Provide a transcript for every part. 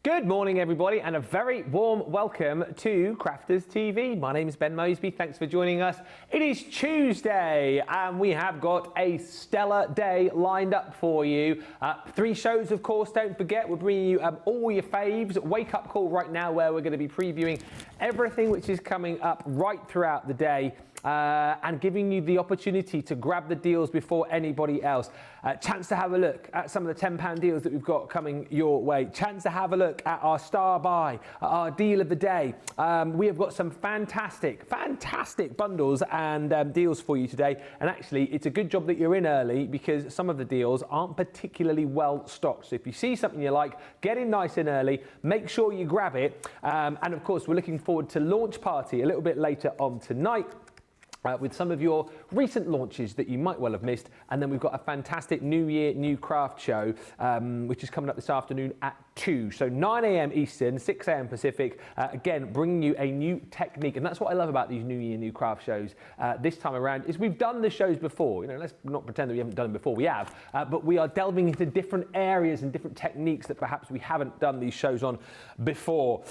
Good morning, everybody, and a very warm welcome to Crafters TV. My name is Ben Moseby. Thanks for joining us. It is Tuesday, and we have got a stellar day lined up for you. 3 shows, of course, don't forget. We're bringing you all your faves. Wake Up Call right now, where we're going to be previewing everything which is coming up right throughout the day. And giving you the opportunity to grab the deals before anybody else. Chance to have a look at some of the £10 deals that we've got coming your way. Chance to have a look at our star buy, our deal of the day. We have got some fantastic bundles and deals for you today. And actually, it's a good job that you're in early because some of the deals aren't particularly well stocked. So if you see something you like, get in nice and early, make sure you grab it. And of course, we're looking forward to launch party a little bit later on tonight. With some of your recent launches that you might well have missed. And then we've got a fantastic New Year, New Craft show, which is coming up this afternoon at 2. So 9 a.m. Eastern, 6 a.m. Pacific, again, bringing you a new technique. And that's what I love about these New Year, New Craft shows this time around, is we've done the shows before. You know, let's not pretend that we haven't done them before. We have, but we are delving into different areas and different techniques that perhaps we haven't done these shows on before.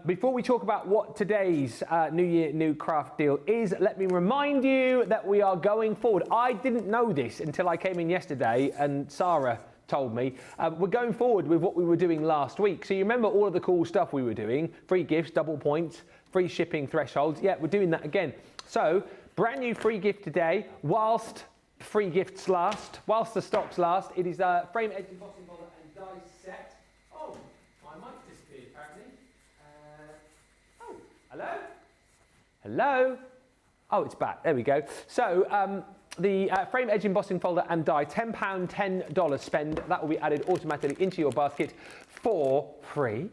Before we talk about what today's New Year, New Craft deal is, let me remind you that we are going forward. I didn't know this until I came in yesterday and Sarah told me. We're going forward with what we were doing last week. So you remember all of the cool stuff we were doing, free gifts, double points, free shipping thresholds. Yeah, we're doing that again. So brand new free gift today, whilst free gifts last, whilst the stocks last. It is a frame, edge, embossing folder and die set. Oh, my mic disappeared apparently. Oh, hello? Hello? Oh, it's back. There we go. So the frame, edge, embossing folder and die, £10, $10 spend. That will be added automatically into your basket for free.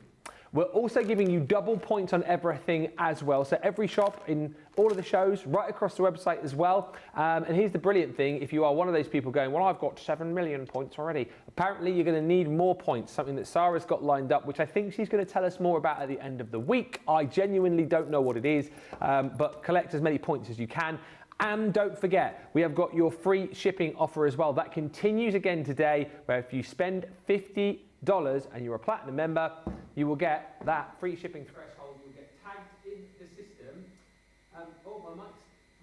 We're also giving you double points on everything as well. So every shop in all of the shows, right across the website as well. And here's the brilliant thing. If you are one of those people going, well, I've got 7 million points already. Apparently, you're going to need more points, something that Sarah's got lined up, which I think she's going to tell us more about at the end of the week. I genuinely don't know what it is, but collect as many points as you can. And don't forget, we have got your free shipping offer as well. That continues again today, where if you spend $50 and you're a platinum member, you will get that free shipping threshold. You'll get tagged in the system. Oh,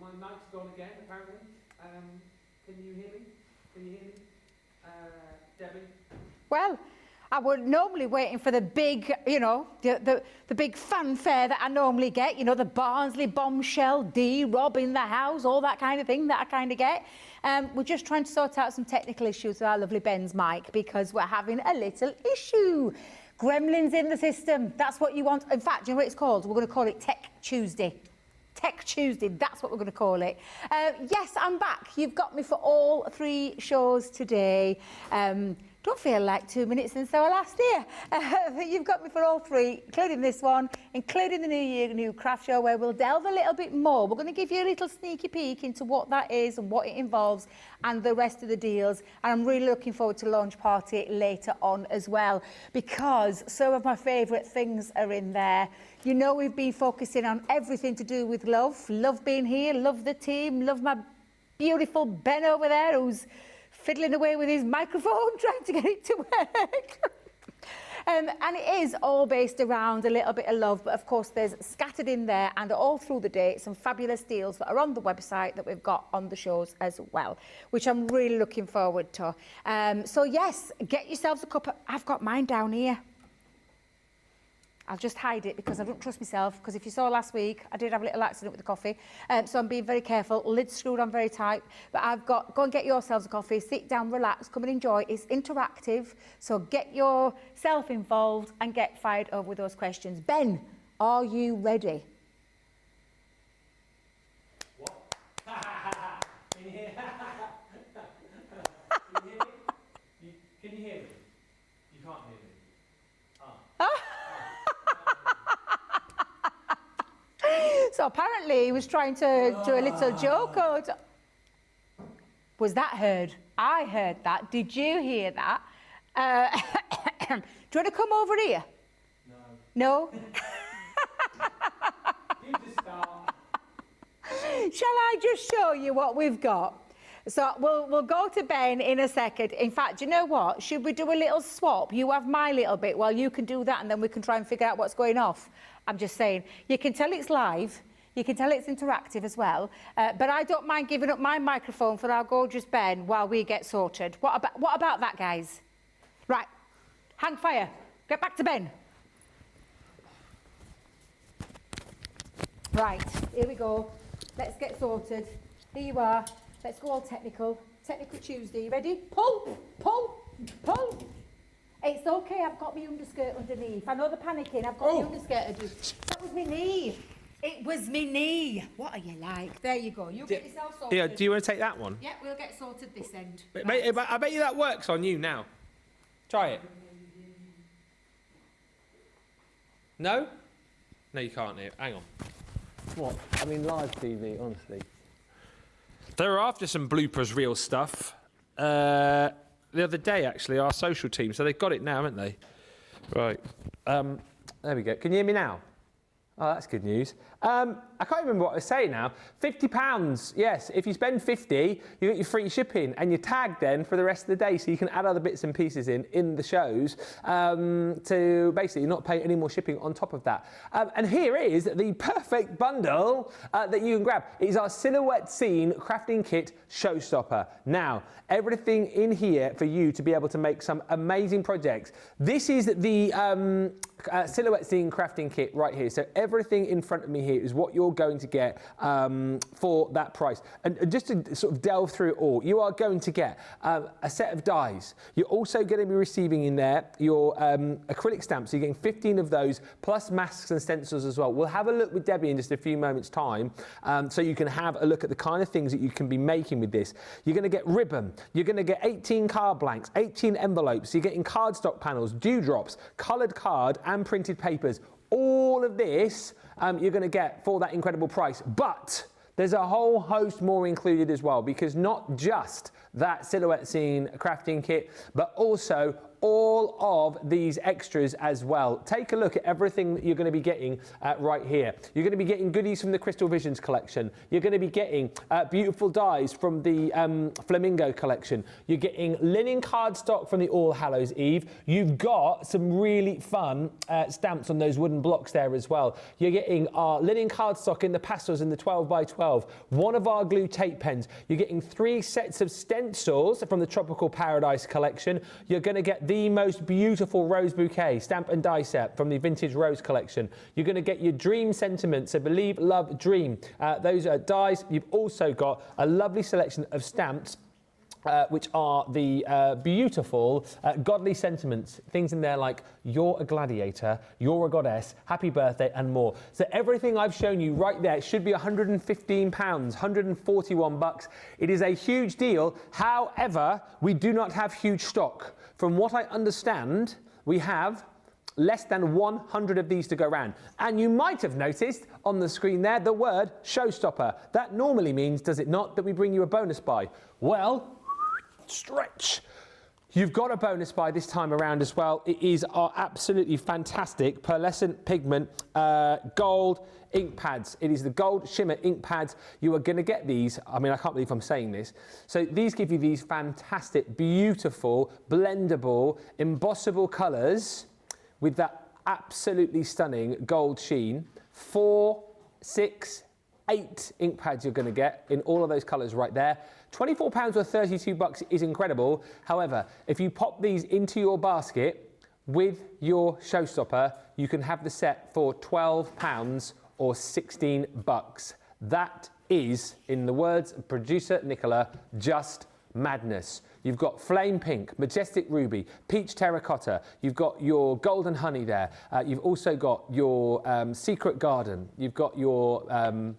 my mic's gone again, apparently. Can you hear me? Can you hear me? Debbie? Well, I was normally waiting for the big, you know, the big fanfare that I normally get, you know, the Barnsley bombshell, D-Rob in the house, all that kind of thing that I kind of get. We're just trying to sort out some technical issues with our lovely Ben's mic because we're having a little issue. Gremlins in the system, that's what you want. In fact, you know what it's called? We're going to call it Tech Tuesday. Tech Tuesday, that's what we're going to call it. Yes, I'm back. You've got me for all 3 shows today. Don't feel like 2 minutes since our last year. But you've got me for all 3, including this one, including the New Year New Craft Show, where we'll delve a little bit more. We're going to give you a little sneaky peek into what that is and what it involves and the rest of the deals. And I'm really looking forward to launch party later on as well, because some of my favourite things are in there. You know, we've been focusing on everything to do with love. Love being here, love the team, love my beautiful Ben over there who's fiddling away with his microphone, trying to get it to work. And it is all based around a little bit of love, but of course there's scattered in there and all through the day some fabulous deals that are on the website that we've got on the shows as well, which I'm really looking forward to. So yes, get yourselves a cup. I've got mine down here. I'll just hide it because I don't trust myself, because if you saw last week, I did have a little accident with the coffee. So I'm being very careful, lid's screwed on very tight. But I've got, go and get yourselves a coffee, sit down, relax, come and enjoy. It's interactive, so get yourself involved and get fired over with those questions. Ben, are you ready? What? Can you hear me? Can you hear me? Can you hear me? You can't hear me. So apparently he was trying to do a little joke. Was that heard? I heard that. Did you hear that? Do you want to come over here? No. No? You just start. Shall I just show you what we've got? So we'll go to Ben in a second. In fact, you know what? Should we do a little swap? You have my little bit while you can do that, and then we can try and figure out what's going off. I'm just saying. You can tell it's live. You can tell it's interactive as well. But I don't mind giving up my microphone for our gorgeous Ben while we get sorted. What about that, guys? Right. Hang fire. Get back to Ben. Right. Here we go. Let's get sorted. Here you are. Let's go all technical. Technical Tuesday. You ready? Pull, pull, pull. It's okay, I've got my underskirt underneath. I know they're panicking, I've got my underskirt underneath. That was my knee. It was my knee. What are you like? There you go. You get yourself sorted. Yeah, do you want to take that one? Yeah, we'll get sorted this end. Right. I bet you that works on you now. Try it. No? No, you can't hear. Hang on. What? I mean, live TV, honestly. They were after some bloopers reel stuff the other day, actually, our social team. So they've got it now, haven't they? Right. There we go. Can you hear me now? Oh, that's good news. I can't remember what I was saying now. £50, yes. If you spend 50, you get your free shipping and you're tagged then for the rest of the day, so you can add other bits and pieces in the shows to basically not pay any more shipping on top of that. And here is the perfect bundle that you can grab. It is our Silhouette Scene Crafting Kit Showstopper. Now, everything in here for you to be able to make some amazing projects. This is the Silhouette Scene Crafting Kit right here. So everything in front of me here is what you're going to get for that price. And just to sort of delve through it all, you are going to get a set of dies. You're also going to be receiving in there your acrylic stamps. So you're getting 15 of those, plus masks and stencils as well. We'll have a look with Debbie in just a few moments' time, so you can have a look at the kind of things that you can be making with this. You're going to get ribbon. You're going to get 18 card blanks, 18 envelopes. You're getting cardstock panels, dewdrops, coloured card and printed papers. All of this you're going to get for that incredible price. But there's a whole host more included as well, because not just that Silhouette Scene crafting kit, but also all of these extras as well. Take a look at everything that you're going to be getting right here. You're going to be getting goodies from the Crystal Visions collection. You're going to be getting beautiful dies from the Flamingo collection. You're getting linen cardstock from the All Hallows Eve. You've got some really fun stamps on those wooden blocks there as well. You're getting our linen cardstock in the pastels in the 12x12. One of our glue tape pens. You're getting 3 sets of stencils from the Tropical Paradise collection. You're going to get the most beautiful rose bouquet, stamp and die set from the Vintage Rose collection. You're going to get your dream sentiments, so believe, love, dream. Those are dies. You've also got a lovely selection of stamps, which are the beautiful godly sentiments, things in there like you're a gladiator, you're a goddess, happy birthday, and more. So everything I've shown you right there should be £115, £141. It is a huge deal. However, we do not have huge stock. From what I understand, we have less than 100 of these to go around. And you might have noticed on the screen there the word showstopper. That normally means, does it not, that we bring you a bonus buy? Well, stretch. You've got a bonus buy this time around as well. It is our absolutely fantastic pearlescent pigment gold ink pads. It is the gold shimmer ink pads. You are going to get these. I mean, I can't believe I'm saying this. So these give you these fantastic, beautiful, blendable, embossable colours with that absolutely stunning gold sheen. 4, 6, 8 ink pads you're going to get in all of those colours right there. £24 or £32 is incredible. However, if you pop these into your basket with your showstopper, you can have the set for £12 or £16. That is, in the words of producer Nicola, just madness. You've got flame pink, majestic ruby, peach terracotta. You've got your golden honey there. You've also got your secret garden. You've got your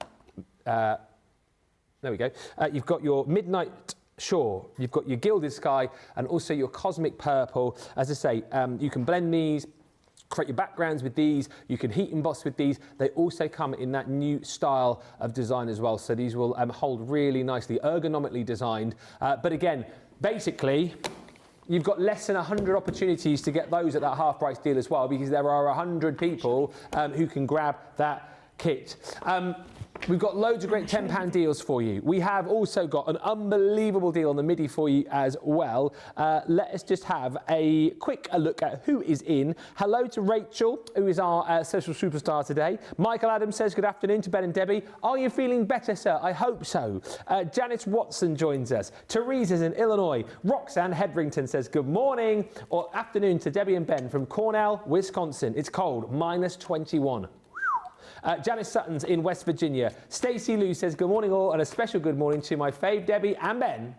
there we go. You've got your midnight shore. You've got your gilded sky, and also your cosmic purple. As I say, you can blend these, create your backgrounds with these. You can heat emboss with these. They also come in that new style of design as well. So these will hold really nicely, ergonomically designed. But again, basically, you've got less than 100 opportunities to get those at that half price deal as well, because there are 100 people who can grab that kit. We've got loads of great £10 deals for you. We have also got an unbelievable deal on the midi for you as well. Let us just have a quick look at who is in. Hello to Rachel, who is our social superstar today. Michael Adams says good afternoon to Ben and Debbie. Are you feeling better, sir? I hope so. Janice Watson joins us. Teresa's in Illinois. Roxanne Hedrington says good morning or afternoon to Debbie and Ben from Cornell, Wisconsin. It's cold, -21. Janice Sutton's in West Virginia. Stacey Lou says good morning all and a special good morning to my fave Debbie and Ben.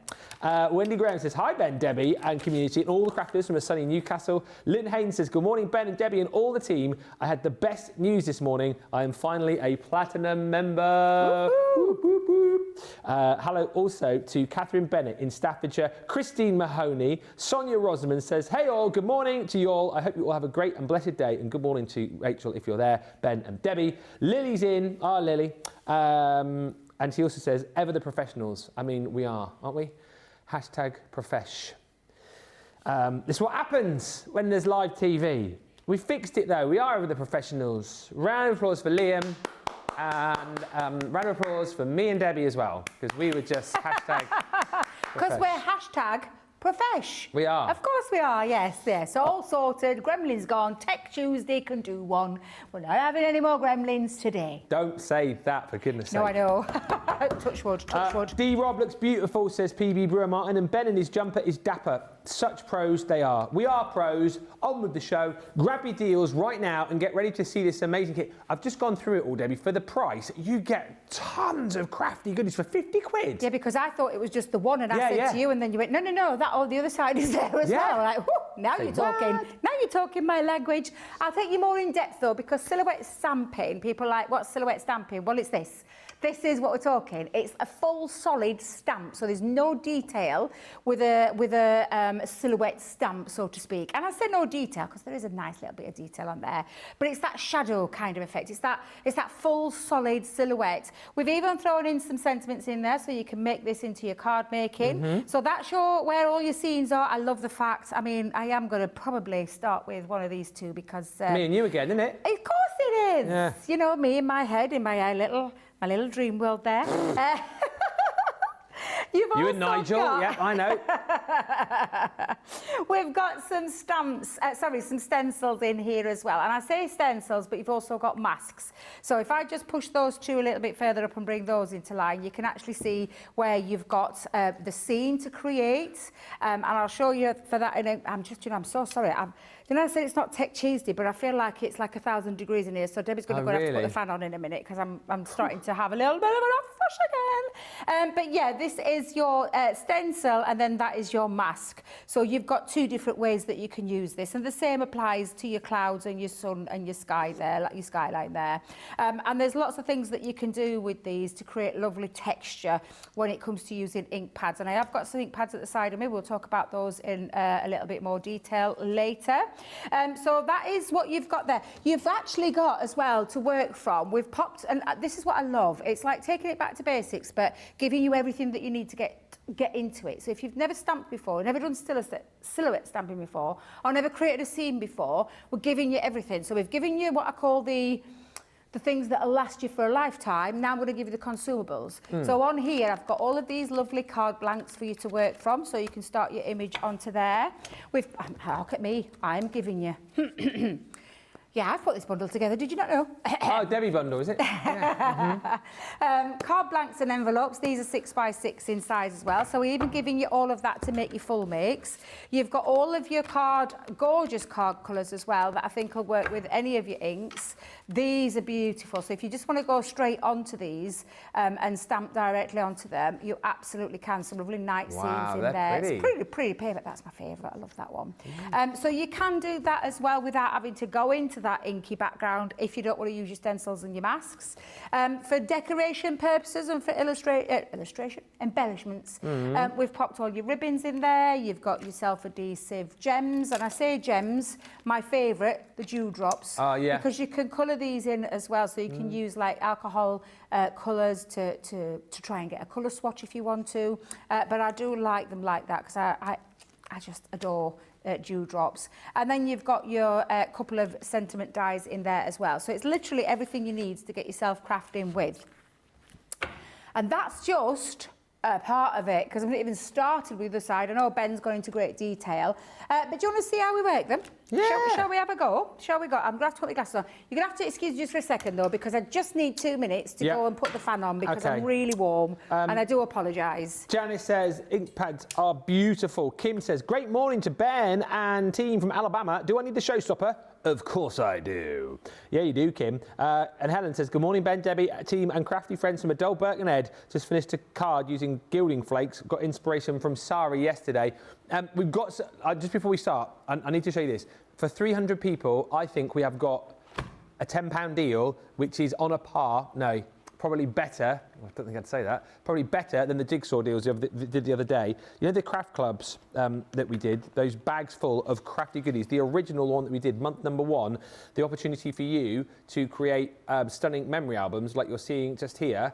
Wendy Graham says hi Ben, Debbie and community and all the crafters from a sunny Newcastle. Lynn Haynes says good morning Ben and Debbie and all the team. I had the best news this morning. I am finally a platinum member. Whoop, whoop, whoop. Hello also to Catherine Bennett in Staffordshire. Christine Mahoney. Sonia Rosamond says hey all, good morning to you all. I hope you all have a great and blessed day and good morning to Rachel if you're there, Ben and Debbie. Lily's in, Lily. And she also says, ever the professionals. I mean, we are, aren't we? #profesh. This is what happens when there's live TV. We fixed it though, we are ever the professionals. Round of applause for Liam. And round of applause for me and Debbie as well, because we were just Because we're #profesh. We are. Of course we are, yes. All sorted, Gremlins gone, Tech Tuesday can do one. We're not having any more Gremlins today. Don't say that, for goodness sake. No, I know. Touch wood, touch wood. D-Rob looks beautiful, says PB Brewer Martin, and Ben in his jumper is dapper. Such pros they are. We are pros. On with the show. Grab your deals right now and get ready to see this amazing kit. I've just gone through it all, Debbie. For the price, you get tons of crafty goodies for 50 quid. Yeah, because I thought it was just the one, and I said to you, and then you went, no, that all the other side is there as well. Like, whoo, now you're talking. Now you're talking my language. I'll take you more in depth though, because silhouette stamping. People are like, what's silhouette stamping? Well, it's this. This is what we're talking. It's a full solid stamp, so there's no detail with a silhouette stamp, so to speak. And I say no detail because there is a nice little bit of detail on there, but it's that shadow kind of effect. It's that full solid silhouette. We've even thrown in some sentiments in there, so you can make this into your card making. So that's where all your scenes are. I love the fact. I mean, I am going to probably start with one of these two because me and you again, isn't it? Of course it is. Yeah. You know, me in my head, in my little dream world there. You and Nigel, yeah, I know. We've got some stamps, some stencils in here as well. And I say stencils, but you've also got masks. So if I just push those two a little bit further up and bring those into line, you can actually see where you've got the scene to create. And I'll show you for that. I'm so sorry. I said it's not Tech Tuesday, but I feel like it's like 1,000 degrees in here. So Debbie's going to have to put the fan on in a minute because I'm starting to have a little bit of an off-flush again. But yeah, this is your stencil and then that is your mask. So you've got two different ways that you can use this. And the same applies to your clouds and your sun and your sky there, like your skyline there. And there's lots of things that you can do with these to create lovely texture when it comes to using ink pads. And I have got some ink pads at the side of me. We'll talk about those in a little bit more detail later. So that is what you've got there. You've actually got as well to work from. We've popped, and this is what I love. It's like taking it back to basics, but giving you everything that you need to get into it. So if you've never stamped before, never done silhouette stamping before, or never created a scene before, we're giving you everything. So we've given you what I call the things that'll last you for a lifetime. Now I'm going to give you the consumables. So on here, I've got all of these lovely card blanks for you to work from, so you can start your image onto there. Look at me, I'm giving you. Yeah, I've put this bundle together. Did you not know? Oh, Debbie bundle, is it? Yeah. Card blanks and envelopes. These are 6x6 in size as well. So we're even giving you all of that to make your full makes. You've got all of your gorgeous card colours as well that I think will work with any of your inks. These are beautiful. So if you just want to go straight onto these and stamp directly onto them, you absolutely can. Some lovely night scenes in there. Pretty. It's pretty paper. That's my favourite. I love that one. So you can do that as well without having to go into that inky background if you don't want to use your stencils and your masks. For decoration purposes and for illustration, embellishments, we've popped all your ribbons in there. You've got your self-adhesive gems, and I say gems, my favourite, the dewdrops, because you can colour these in as well, so you can use like alcohol colours to try and get a colour swatch if you want to, but I do like them like that because I just adore dewdrops. And then you've got your couple of sentiment dies in there as well. So it's literally everything you need to get yourself crafting with. And that's just a part of it, because I've not even started with the side. I know Ben's gone into great detail. But do you want to see how we work them? Yeah. Shall we have a go? Shall we go? I'm going to have to put my glasses on. You're going to have to excuse me just for a second, though, because I just need 2 minutes to go and put the fan on, because I'm really warm, and I do apologise. Janice says, ink pads are beautiful. Kim says, great morning to Ben and team from Alabama. Do I need the showstopper? Of course I do. Yeah, you do, Kim. And Helen says, good morning, Ben, Debbie, team, and crafty friends from Adele, Birkenhead. Just finished a card using gilding flakes. Got inspiration from Sari yesterday. We've got, just before we start, I need to show you this. For 300 people, I think we have got a £10 deal, which is on a par, no, probably better, I don't think I'd say that, probably better than the jigsaw deals we did the other day. You know the craft clubs that we did, those bags full of crafty goodies, the original one that we did, month number 1, the opportunity for you to create stunning memory albums like you're seeing just here.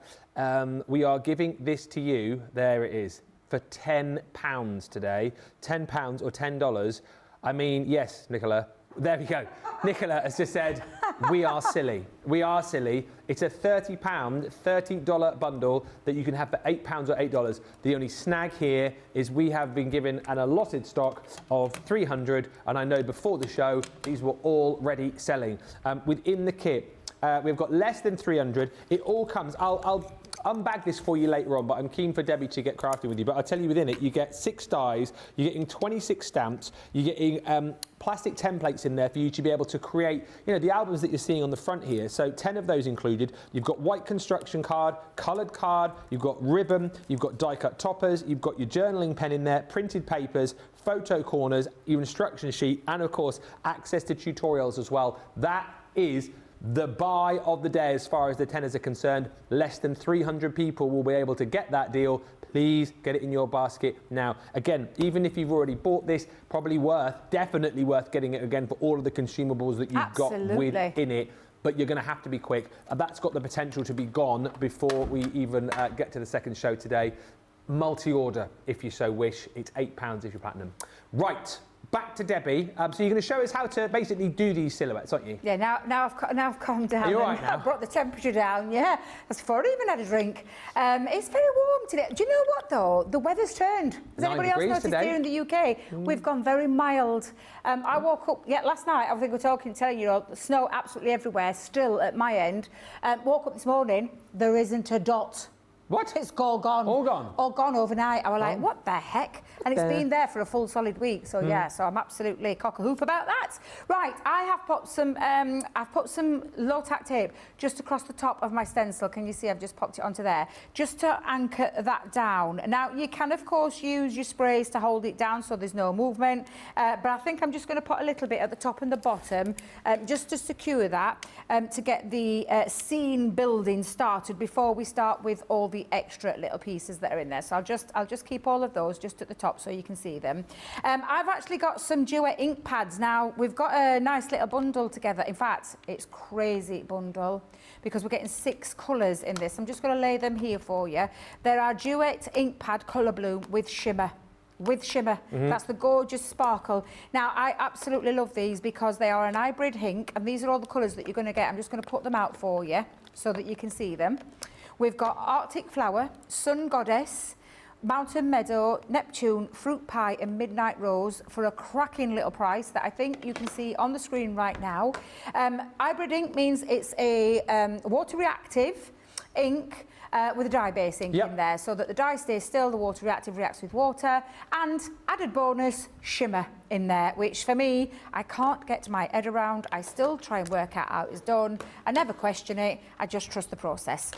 We are giving this to you, there it is, for £10 today, £10 or $10. I mean, yes, Nicola, there we go. Nicola has just said, we are silly. We are silly. It's a £30, $30 bundle that you can have for £8 or $8. The only snag here is we have been given an allotted stock of 300, and I know before the show, these were already selling. Within the kit, we've got less than 300. It all comes, I'll unbag this for you later on, but I'm keen for Debbie to get crafting with you. But I'll tell you, within it, you get 6 dies, you're getting 26 stamps, you're getting plastic templates in there for you to be able to create, you know, the albums that you're seeing on the front here. So 10 of those included. You've got white construction card, coloured card, you've got ribbon, you've got die-cut toppers, you've got your journaling pen in there, printed papers, photo corners, your instruction sheet, and of course, access to tutorials as well. That is the buy of the day as far as the tenors are concerned. Less than 300 people will be able to get that deal. Please get it in your basket now. Again, even if you've already bought this, probably definitely worth getting it again for all of the consumables that you've got within it. But you're going to have to be quick. That's got the potential to be gone before we even get to the second show today. Multi-order, if you so wish. It's £8 if you're platinum. Right. Back to Debbie. So you're going to show us how to basically do these silhouettes, aren't you? Yeah, now I've calmed down. Are you all right now? I've brought the temperature down, yeah. That's before I even had a drink. It's very warm today. Do you know what, though? The weather's turned. Has anybody else noticed today? Here in the UK? We've gone very mild. I woke up, last night, I think we're telling you, the snow absolutely everywhere, still at my end. Woke up this morning, there isn't a dot. What? It's all gone. All gone? All gone overnight. I was like, what the heck? And it's been there for a full solid week. So yeah, so I'm absolutely cock-a-hoop about that. Right, I have put some low-tack tape just across the top of my stencil. Can you see I've just popped it onto there? Just to anchor that down. Now, you can, of course, use your sprays to hold it down so there's no movement. But I think I'm just going to put a little bit at the top and the bottom just to secure that, to get the scene building started before we start with all the extra little pieces that are in there. So I'll just keep all of those just at the top so you can see them. I've actually got some Duet ink pads. Now, we've got a nice little bundle together. In fact, it's crazy bundle because we're getting 6 colours in this. I'm just going to lay them here for you. There are Duet ink pad colour bloom with shimmer. That's the gorgeous sparkle. Now, I absolutely love these because they are an hybrid ink, and these are all the colours that you're going to get. I'm just going to put them out for you so that you can see them. We've got Arctic Flower, Sun Goddess, Mountain Meadow, Neptune, Fruit Pie and Midnight Rose for a cracking little price that I think you can see on the screen right now. Hybrid ink means it's a water reactive ink with a dye base ink in there, so that the dye stays still, the water reactive reacts with water, and added bonus, shimmer in there, which for me, I can't get my head around. I still try and work out how it's done. I never question it. I just trust the process.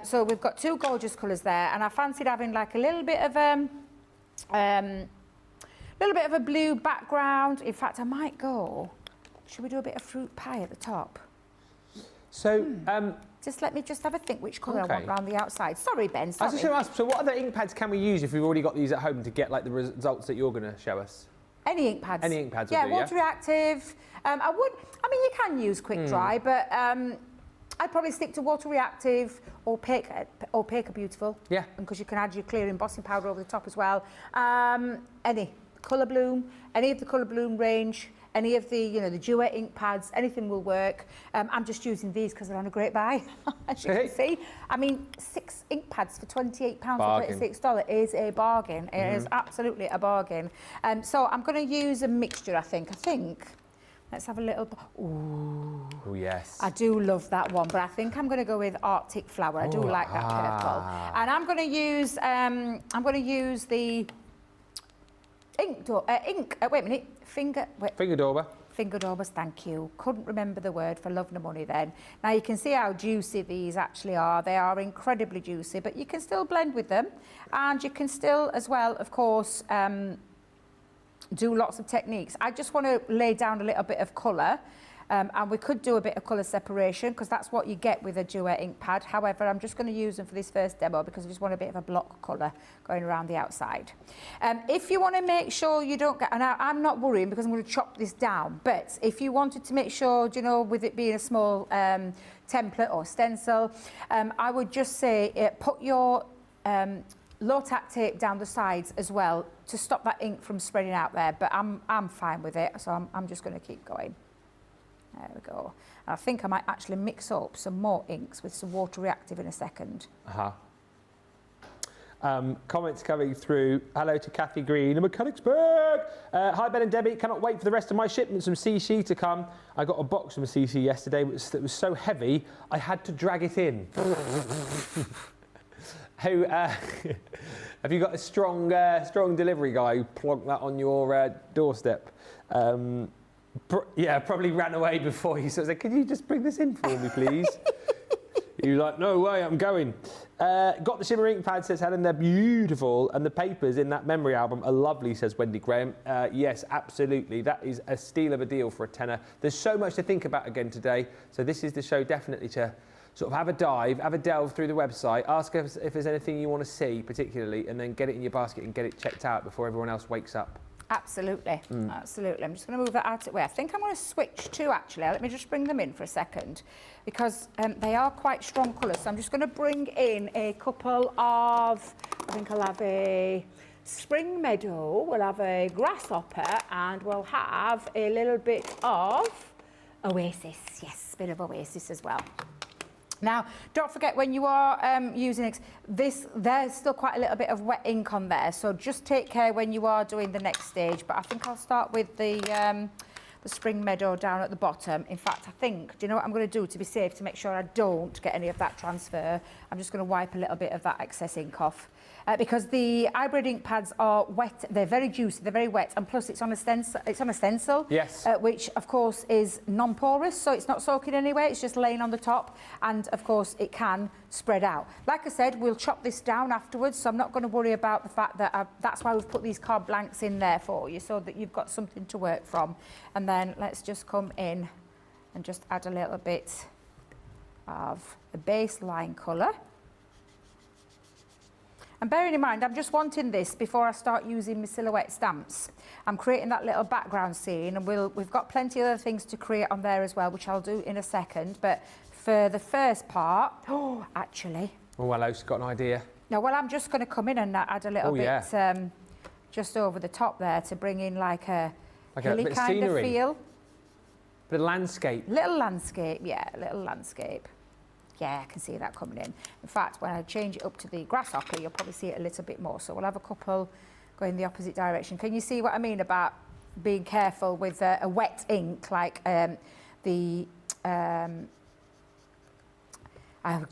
So we've got 2 gorgeous colours there, and I fancied having like a little bit of a blue background. In fact, I might go. Should we do a bit of fruit pie at the top? So, just let me just have a think which colour I want around the outside. Sorry, Ben, sorry. I was just going to ask, so what other ink pads can we use if we've already got these at home to get like the results that you're going to show us? Any ink pads. Any ink pads will do, water reactive. I mean, you can use quick dry, but I'd probably stick to water reactive, opaque are beautiful. Yeah. Because you can add your clear embossing powder over the top as well. Any Colour Bloom, any of the Colour Bloom range, any of the, you know, the Duet ink pads, anything will work. I'm just using these because they're on a great buy, as you can see. I mean, 6 ink pads for £28 or $36 is a bargain. It is absolutely a bargain. So I'm going to use a mixture, I think. Let's have a little... Ooh. Oh, yes. I do love that one, but I think I'm going to go with Arctic Flower. I do like that purple. And I'm going to use the ink, wait a minute, finger dauber. Finger daubers, thank you. Couldn't remember the word for love nor money then. Now you can see how juicy these actually are. They are incredibly juicy, but you can still blend with them. And you can still, as well, of course, do lots of techniques. I just want to lay down a little bit of colour, and we could do a bit of colour separation because that's what you get with a Duet ink pad. However, I'm just going to use them for this first demo because I just want a bit of a block colour going around the outside. If you want to make sure you don't get, and I'm not worrying because I'm going to chop this down, but if you wanted to make sure, you know, with it being a small template or stencil, I would just say put your low tack tape down the sides as well to stop that ink from spreading out there, but I'm fine with it, so I'm just going to keep going. There we go. I think I might actually mix up some more inks with some water reactive in a second. Comments coming through. Hello to Kathy Green in Mechanicsburg. Hi Ben and Debbie, cannot wait for the rest of my shipments from CC to come. I got a box from CC yesterday that was so heavy I had to drag it in. Who, have you got a strong delivery guy who plonked that on your doorstep? Yeah, probably ran away before you sort of said, "Could you just bring this in for me, please?" You're like, "No way, I'm going." Got the shimmer ink pad, says Helen. They're beautiful, and the papers in that memory album are lovely, says Wendy Graham. Yes, absolutely. That is a steal of a deal for a tenner. There's so much to think about again today, so this is the show definitely to sort of have a dive, have a delve through the website, ask us if there's anything you want to see particularly, and then get it in your basket and get it checked out before everyone else wakes up. Absolutely, absolutely. I'm just going to move that out of the way. I think I'm going to switch to, actually, let me just bring them in for a second, because they are quite strong colours. So I'm just going to bring in a couple of, I think I'll have a Spring Meadow, we'll have a Grasshopper, and we'll have a little bit of Oasis. Yes, a bit of Oasis as well. Now, don't forget when you are using this, there's still quite a little bit of wet ink on there, so just take care when you are doing the next stage. But I think I'll start with the Spring Meadow down at the bottom. In fact, I think, do you know what I'm going to do to be safe, to make sure I don't get any of that transfer? I'm just going to wipe a little bit of that excess ink off. Because the hybrid ink pads are wet, they're very juicy, they're very wet, and plus it's on a stencil, yes. Which of course is non-porous, so it's not soaking anywhere, it's just laying on the top, and of course it can spread out. Like I said, we'll chop this down afterwards, so I'm not going to worry about the fact that that's why we've put these card blanks in there for you, so that you've got something to work from. And then let's just come in and just add a little bit of the baseline colour. And bearing in mind, I'm just wanting this before I start using my silhouette stamps. I'm creating that little background scene, and we've got plenty of other things to create on there as well, which I'll do in a second. But for the first part, actually. Oh, hello, she's got an idea. No, well, I'm just going to come in and add a little bit just over the top there to bring in like a hilly bit of kind scenery. of feel. Bit of landscape. Little landscape, yeah, little landscape. Yeah, I can see that coming in. In fact, when I change it up to the Grasshopper, you'll probably see it a little bit more. So we'll have a couple going the opposite direction. Can you see what I mean about being careful with a wet ink, like do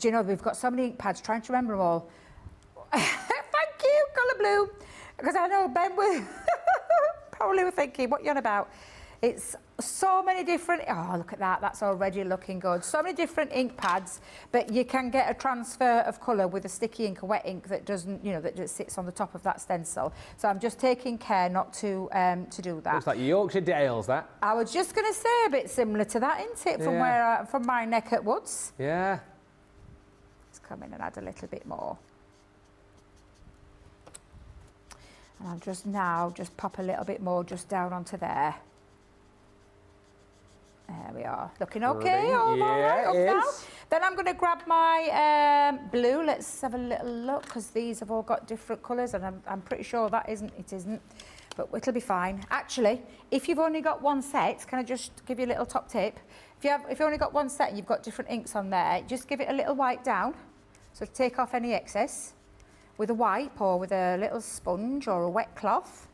you know, we've got so many ink pads, trying to remember them all. Thank you, Colour Bloom. Because I know Ben was probably were thinking, what are you on about? It's so many different, oh, look at that, that's already looking good. So many different ink pads, but you can get a transfer of colour with a sticky ink, a wet ink that doesn't, you know, that just sits on the top of that stencil. So I'm just taking care not to do that. Looks like Yorkshire Dales, that. I was just going to say a bit similar to that, isn't it, from from my neck at woods. Yeah. Let's come in and add a little bit more. And I'll just pop a little bit more just down onto there. There we are. Looking okay. All right up now. Then I'm going to grab my blue. Let's have a little look, because these have all got different colours, and I'm pretty sure that isn't. but it'll be fine. Actually, if you've only got one set, can I just give you a little top tip? If you've only got one set and you've got different inks on there, just give it a little wipe down. So take off any excess with a wipe or with a little sponge or a wet cloth.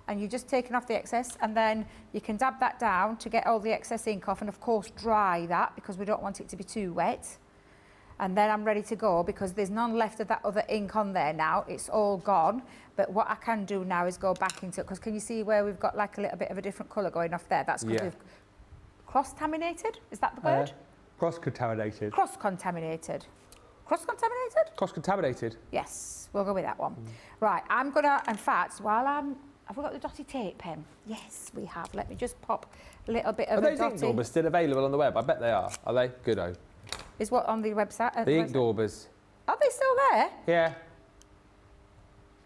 And you're just taking off the excess, and then you can dab that down to get all the excess ink off, and of course dry that because we don't want it to be too wet. And then I'm ready to go because there's none left of that other ink on there now. It's all gone. But what I can do now is go back into it, because can you see where we've got like a little bit of a different colour going off there? That's because we've cross-contaminated. Is that the word? Cross-contaminated. Cross-contaminated. Cross-contaminated? Cross-contaminated. Yes, we'll go with that one. Right, I'm gonna, in fact, have we got the dotty tape pen? Yes, we have. Let me just pop a little bit of Are a those dotty. ink daubers still available on the web? I bet they are. Are they? Good-o. Is what on the website? The ink daubers. Are they still there? Yeah.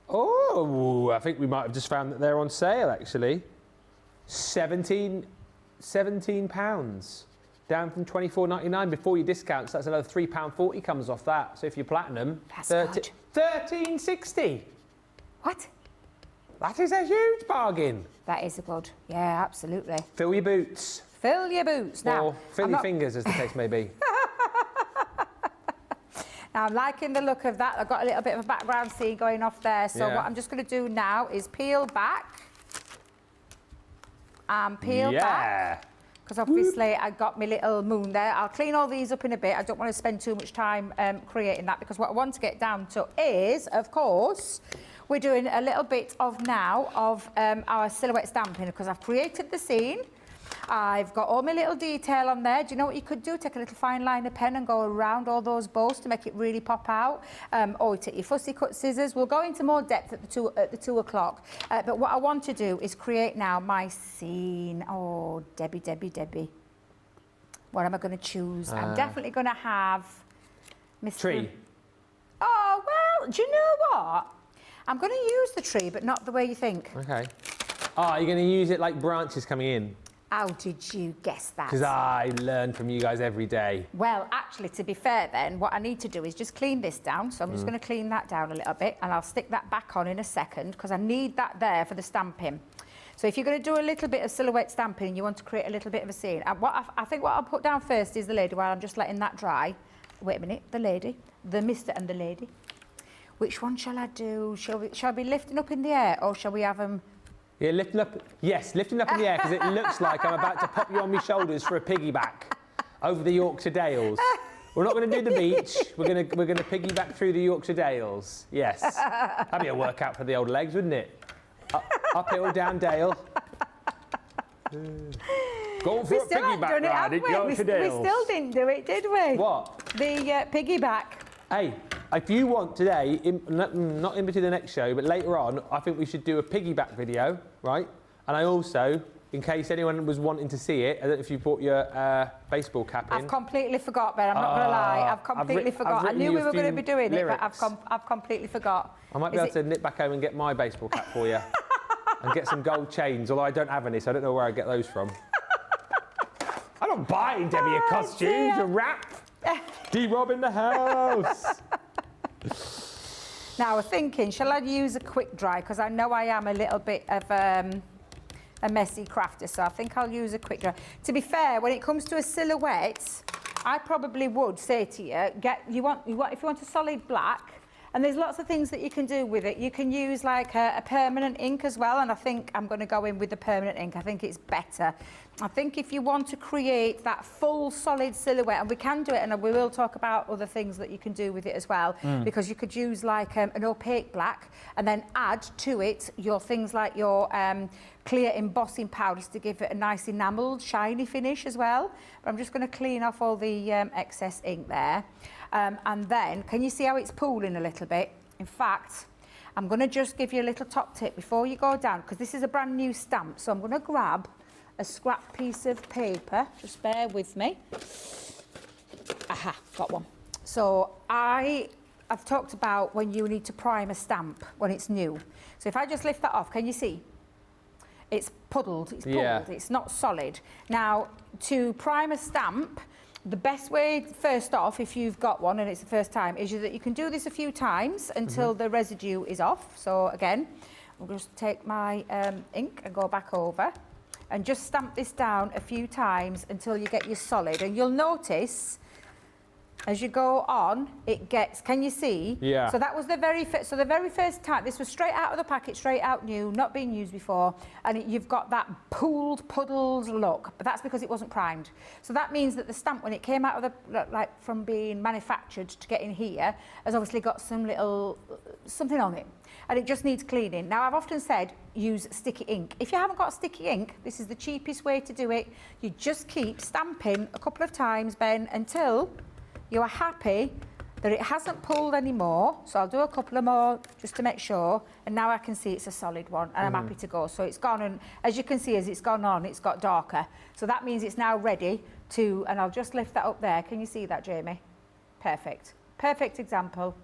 Oh, I think we might have just found that they're on sale, actually. £17, down from £24.99 before your discounts. That's another £3.40 comes off that. So if you're platinum, That's good. £13.60. What? That is a huge bargain. That is a good. Yeah, absolutely. Fill your boots. Fill your boots now. Or fill your fingers, as the case may be. Now, I'm liking the look of that. I've got a little bit of a background scene going off there. So Yeah. what I'm just going to do now is peel back. And peel back. Because obviously I got my little moon there. I'll clean all these up in a bit. I don't want to spend too much time creating that, because what I want to get down to is, of course, we're doing a little bit of our silhouette stamping, because I've created the scene. I've got all my little detail on there. Do you know what you could do? Take a little fine liner pen and go around all those bows to make it really pop out. Or you take your fussy cut scissors. We'll go into more depth at the 2 o'clock. But what I want to do is create now my scene. Oh, Debbie, Debbie, Debbie. What am I going to choose? I'm definitely going to have Mr. Tree. Oh, well, do you know what? I'm going to use the tree, but not the way you think. Okay. Oh, you're going to use it like branches coming in? How did you guess that? Because I learn from you guys every day. Well, actually, to be fair then, what I need to do is just clean this down. So I'm just going to clean that down a little bit, and I'll stick that back on in a second, because I need that there for the stamping. So if you're going to do a little bit of silhouette stamping, you want to create a little bit of a scene. And I think what I'll put down first is the lady, while I'm just letting that dry. Wait a minute, the lady, the Mr. and the lady. Which one shall I do? Shall I be lifting up in the air, or shall we have them... Yeah, lifting up. Yes, lifting up in the air, because it looks like I'm about to pop you on my shoulders for a piggyback over the Yorkshire Dales. We're not going to do the beach. We're going to piggyback through the Yorkshire Dales. Yes, that'd be a workout for the old legs, wouldn't it? Uphill, down dale. Go for a piggyback ride at Yorkshire Dales. We still didn't do it, did we? What? The piggyback. Hey, if you want today, not in between the next show, but later on, I think we should do a piggyback video, right? And I also, in case anyone was wanting to see it, I don't know if you brought your baseball cap in. I've completely forgot, Ben. I'm not going to lie. I've completely forgot. I knew we were going to be doing it, but I've completely forgot. I might be able to nip back home and get my baseball cap for you. And get some gold chains, although I don't have any, so I don't know where I get those from. I'm not buying Debbie a costume to wrap. D-Rob in the house. Now, we're thinking, shall I use a quick dry? Because I know I am a little bit of a messy crafter, so I think I'll use a quick dry. To be fair, when it comes to a silhouette, I probably would say to you, if you want a solid black, and there's lots of things that you can do with it. You can use like a permanent ink as well, and I think I'm going to go in with the permanent ink. I think it's better. I think if you want to create that full solid silhouette, and we can do it, and we will talk about other things that you can do with it as well, because you could use like an opaque black and then add to it your things like your clear embossing powders to give it a nice enamelled, shiny finish as well. But I'm just going to clean off all the excess ink there. And then, can you see how it's pooling a little bit? In fact, I'm going to just give you a little top tip before you go down, because this is a brand new stamp. So I'm going to grab a scrap piece of paper. Just bear with me. Aha, got one. So I've talked about when you need to prime a stamp when it's new. So if I just lift that off, can you see? It's puddled, it's pulled, it's not solid. Now, to prime a stamp, the best way, first off, if you've got one and it's the first time, is that you can do this a few times until the residue is off. So again, I'll just take my ink and go back over and just stamp this down a few times until you get your solid. And you'll notice as you go on, it gets, can you see? Yeah. So that was the very first time, this was straight out of the packet, straight out new, not been used before, and you've got that pooled puddles look, but that's because it wasn't primed. So that means that the stamp, when it came out of the, like from being manufactured to get in here, has obviously got some little, something on it, and it just needs cleaning. Now, I've often said, use sticky ink. If you haven't got sticky ink, this is the cheapest way to do it. You just keep stamping a couple of times, Ben, until you are happy that it hasn't pulled anymore. So I'll do a couple of more just to make sure. And now I can see it's a solid one and I'm happy to go. So it's gone, and as you can see, as it's gone on, it's got darker. So that means it's now ready to, and I'll just lift that up there. Can you see that, Jamie? Perfect. Perfect example.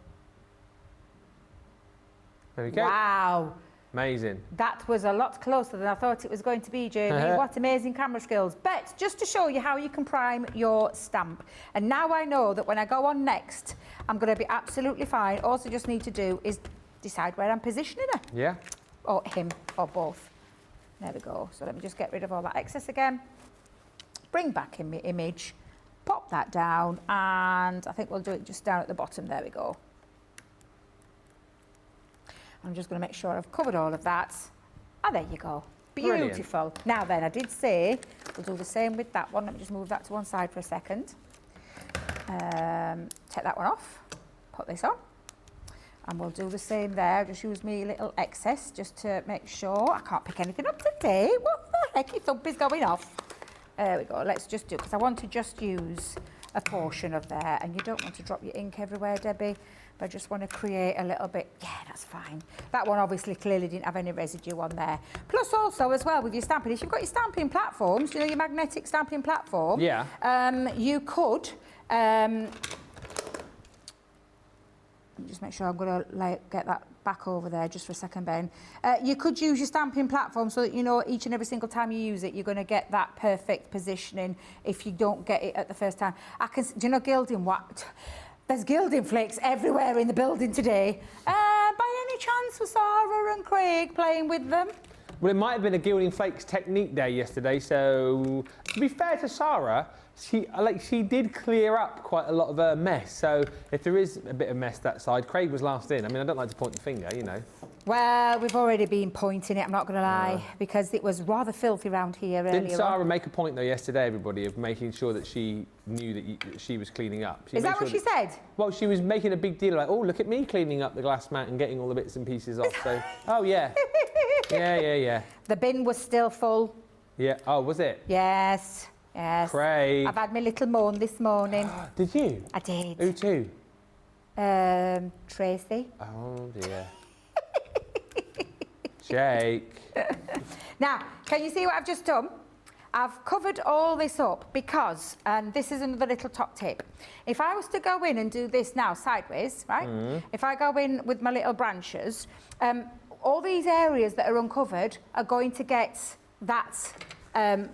There we go. Wow. Amazing. That was a lot closer than I thought it was going to be, Jamie. What amazing camera skills. But just to show you how you can prime your stamp. And now I know that when I go on next, I'm going to be absolutely fine. All I just need to do is decide where I'm positioning her. Yeah. Or him, or both. There we go. So let me just get rid of all that excess again. Bring back in my image. Pop that down. And I think we'll do it just down at the bottom. There we go. I'm just going to make sure I've covered all of that. Oh, there you go. Beautiful. Brilliant. Now then, I did say we'll do the same with that one. Let me just move that to one side for a second. Take that one off. Put this on. And we'll do the same there. Just use me little excess just to make sure. I can't pick anything up today. What the heck? Your thump is going off. There we go. Let's just do, because I want to just use a portion of there. And you don't want to drop your ink everywhere, Debbie. But I just want to create a little bit. Yeah, that's fine. That one obviously clearly didn't have any residue on there. Plus also as well with your stamping, if you've got your stamping platforms, you know, your magnetic stamping platform. Yeah. You could, just make sure I'm going to like get that back over there just for a second, Ben. You could use your stamping platform so that you know each and every single time you use it, you're going to get that perfect positioning if you don't get it at the first time. Do you know gilding what? There's gilding flakes everywhere in the building today. By any chance was Sarah and Craig playing with them? Well, it might have been a gilding flakes technique day yesterday, so to be fair to Sarah, she did clear up quite a lot of her mess. So if there is a bit of mess that side, Craig was last in. I mean, I don't like to point the finger, you know. Well, we've already been pointing it, I'm not going to lie, because it was rather filthy around here earlier on. Didn't Sarah make a point, though, yesterday, everybody, of making sure that she knew that she was cleaning up? Is that what she said? Well, she was making a big deal, like, oh, look at me cleaning up the glass mat and getting all the bits and pieces off. So, oh, yeah. Yeah. The bin was still full. Yeah. Oh, was it? Yes. Craig. I've had my little moan this morning. Did you? I did. Who to? Tracy. Oh, dear. Jake. Now, can you see what I've just done? I've covered all this up because, and this is another little top tip. If I was to go in and do this now sideways, right? If I go in with my little branches, all these areas that are uncovered are going to get that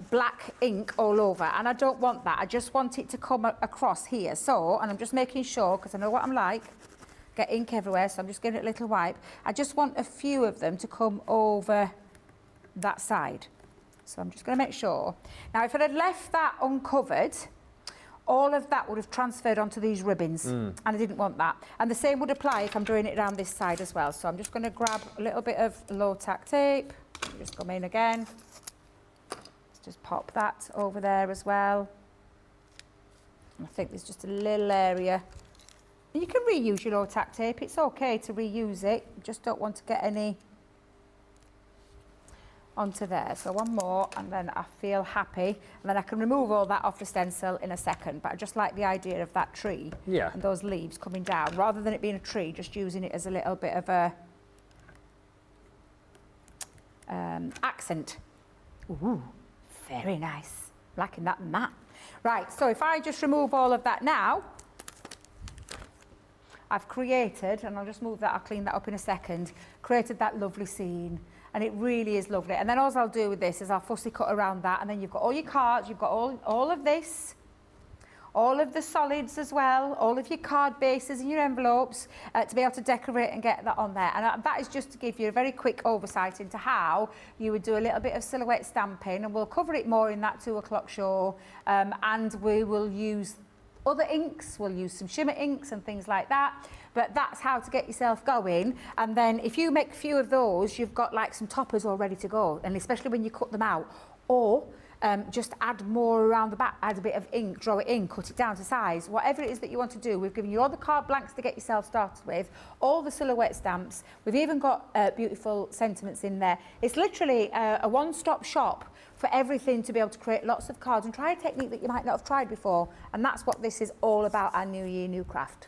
black ink all over, and I don't want that. I just want it to come across here. So, and I'm just making sure, because I know what I'm like, get ink everywhere, so I'm just giving it a little wipe. I just want a few of them to come over that side. So I'm just going to make sure. Now, if I had left that uncovered, all of that would have transferred onto these ribbons, and I didn't want that. And the same would apply if I'm doing it around this side as well. So I'm just going to grab a little bit of low tack tape, just come in again. Let's just pop that over there as well. And I think there's just a little area. And you can reuse your low tack tape. It's okay to reuse it. You just don't want to get any onto there. So one more, and then I feel happy. And then I can remove all that off the stencil in a second. But I just like the idea of that tree and those leaves coming down. Rather than it being a tree, just using it as a little bit of a accent. Ooh, very nice. Liking that and that. Right, so if I just remove all of that now, I've created, and I'll just move that, I'll clean that up in a second, created that lovely scene, and it really is lovely. And then all I'll do with this is I'll fussy cut around that, and then you've got all your cards, you've got all of this, all of the solids as well, all of your card bases and your envelopes to be able to decorate and get that on there. And that is just to give you a very quick oversight into how you would do a little bit of silhouette stamping, and we'll cover it more in that 2 o'clock show. And we will use other inks, we'll use some shimmer inks and things like that. But that's how to get yourself going. And then if you make a few of those, you've got like some toppers all ready to go. And especially when you cut them out, or just add more around the back, add a bit of ink, draw it in, cut it down to size. Whatever it is that you want to do, we've given you all the card blanks to get yourself started with, all the silhouette stamps. We've even got beautiful sentiments in there. It's literally a one-stop shop for everything to be able to create lots of cards and try a technique that you might not have tried before. And that's what this is all about, our New Year, New Craft.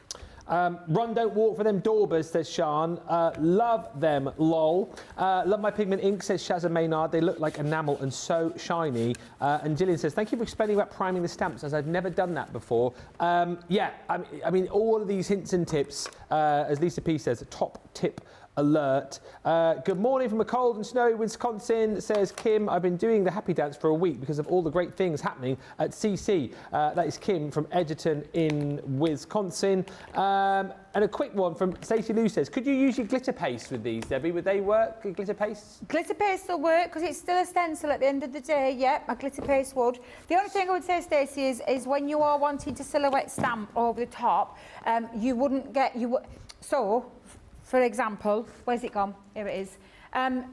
Run, don't walk for them daubers, says Sean. Love them, lol. Love my pigment ink, says Shazza Maynard. They look like enamel and so shiny. And Gillian says, thank you for explaining about priming the stamps, as I've never done that before. Yeah, I mean, all of these hints and tips, as Lisa P says, a top tip alert. Good morning from a cold and snowy Wisconsin, says Kim. I've been doing the happy dance for a week because of all the great things happening at CC. That is Kim from Edgerton in Wisconsin. And a quick one from Stacey Lou says, could you use your glitter paste with these, Debbie? Would they work, glitter paste? Glitter paste will work because it's still a stencil at the end of the day. Yep, a glitter paste would. The only thing I would say, Stacey, is when you are wanting to silhouette stamp over the top, you wouldn't get... So, for example, where's it gone? Here it is. I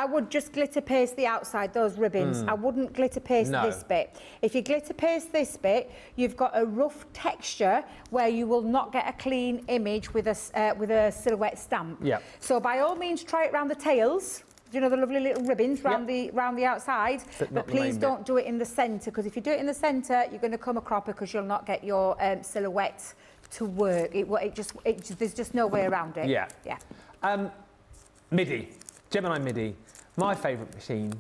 would just glitter paste the outside, those ribbons. I wouldn't glitter paste this bit. If you glitter paste this bit, you've got a rough texture where you will not get a clean image with a silhouette stamp. Yep. So by all means, try it around the tails. You know, the lovely little ribbons round the outside, but please don't do it in the centre, because if you do it in the centre, you're going to come a cropper because you'll not get your silhouette to work. There's just no way around it. Yeah. Yeah. MIDI, Gemini MIDI, my favourite machine.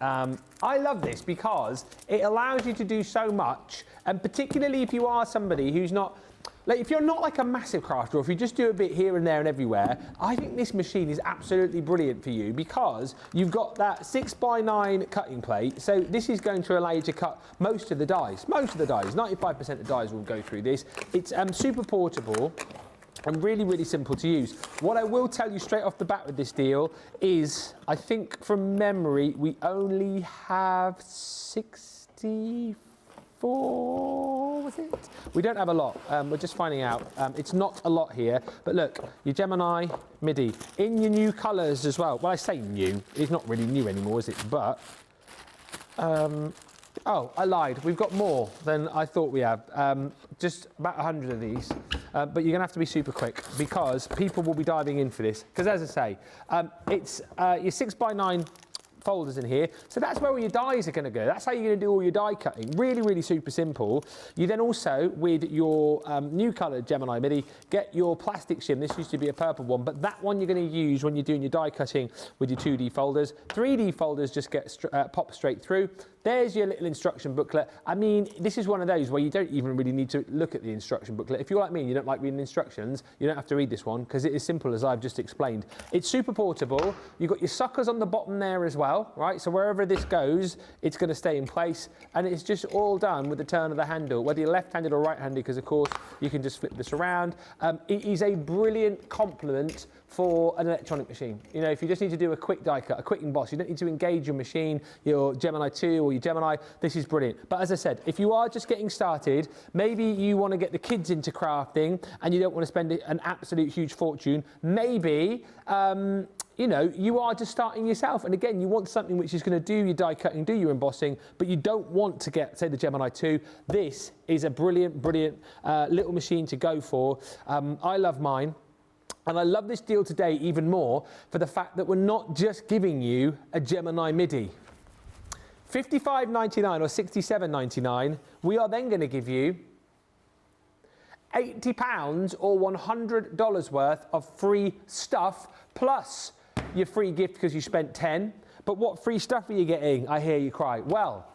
I love this because it allows you to do so much, and particularly if you are somebody who's not, like if you're not like a massive crafter, or if you just do a bit here and there and everywhere, I think this machine is absolutely brilliant for you because you've got that 6x9 cutting plate. So this is going to allow you to cut most of the dies. 95% of dies will go through this. It's super portable and really, really simple to use. What I will tell you straight off the bat with this deal is, I think from memory, we only have 64, was it? We don't have a lot. We're just finding out. It's not a lot here, but look, your Gemini MIDI in your new colours as well. Well, I say new. It's not really new anymore, is it? But oh, I lied. We've got more than I thought we have. Just about 100 of these. But you're going to have to be super quick because people will be diving in for this. Because as I say, it's your 6x9 folders in here. So that's where all your dies are going to go. That's how you're going to do all your die cutting. Really, really super simple. You then also, with your new coloured Gemini MIDI, get your plastic shim. This used to be a purple one, but that one you're going to use when you're doing your die cutting with your 2D folders. 3D folders just get pop straight through. There's your little instruction booklet. I mean, this is one of those where you don't even really need to look at the instruction booklet. If you're like me and you don't like reading instructions, you don't have to read this one because it is simple as I've just explained. It's super portable. You've got your suckers on the bottom there as well, right? So wherever this goes, it's going to stay in place. And it's just all done with the turn of the handle, whether you're left-handed or right-handed, because of course you can just flip this around. It is a brilliant complement for an electronic machine. You know, if you just need to do a quick die cut, a quick emboss, you don't need to engage your machine, your Gemini 2 or your Gemini, this is brilliant. But as I said, if you are just getting started, maybe you want to get the kids into crafting and you don't want to spend an absolute huge fortune, maybe, you know, you are just starting yourself. And again, you want something which is going to do your die cutting, do your embossing, but you don't want to get, say, the Gemini 2. This is a brilliant, brilliant little machine to go for. I love mine. And I love this deal today even more for the fact that we're not just giving you a Gemini MIDI. $55.99 or $67.99, we are then going to give you £80 or $100 worth of free stuff, plus your free gift because you spent 10. But what free stuff are you getting? I hear you cry. Well,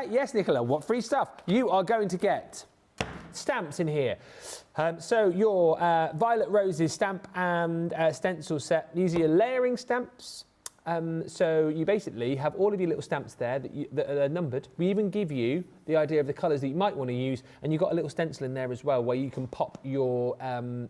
yes, Nicola, what free stuff? You are going to get stamps in here. So your Violet Roses stamp and stencil set. These are your layering stamps. So you basically have all of your little stamps there that are numbered. We even give you the idea of the colours that you might want to use, and you've got a little stencil in there as well where you can pop your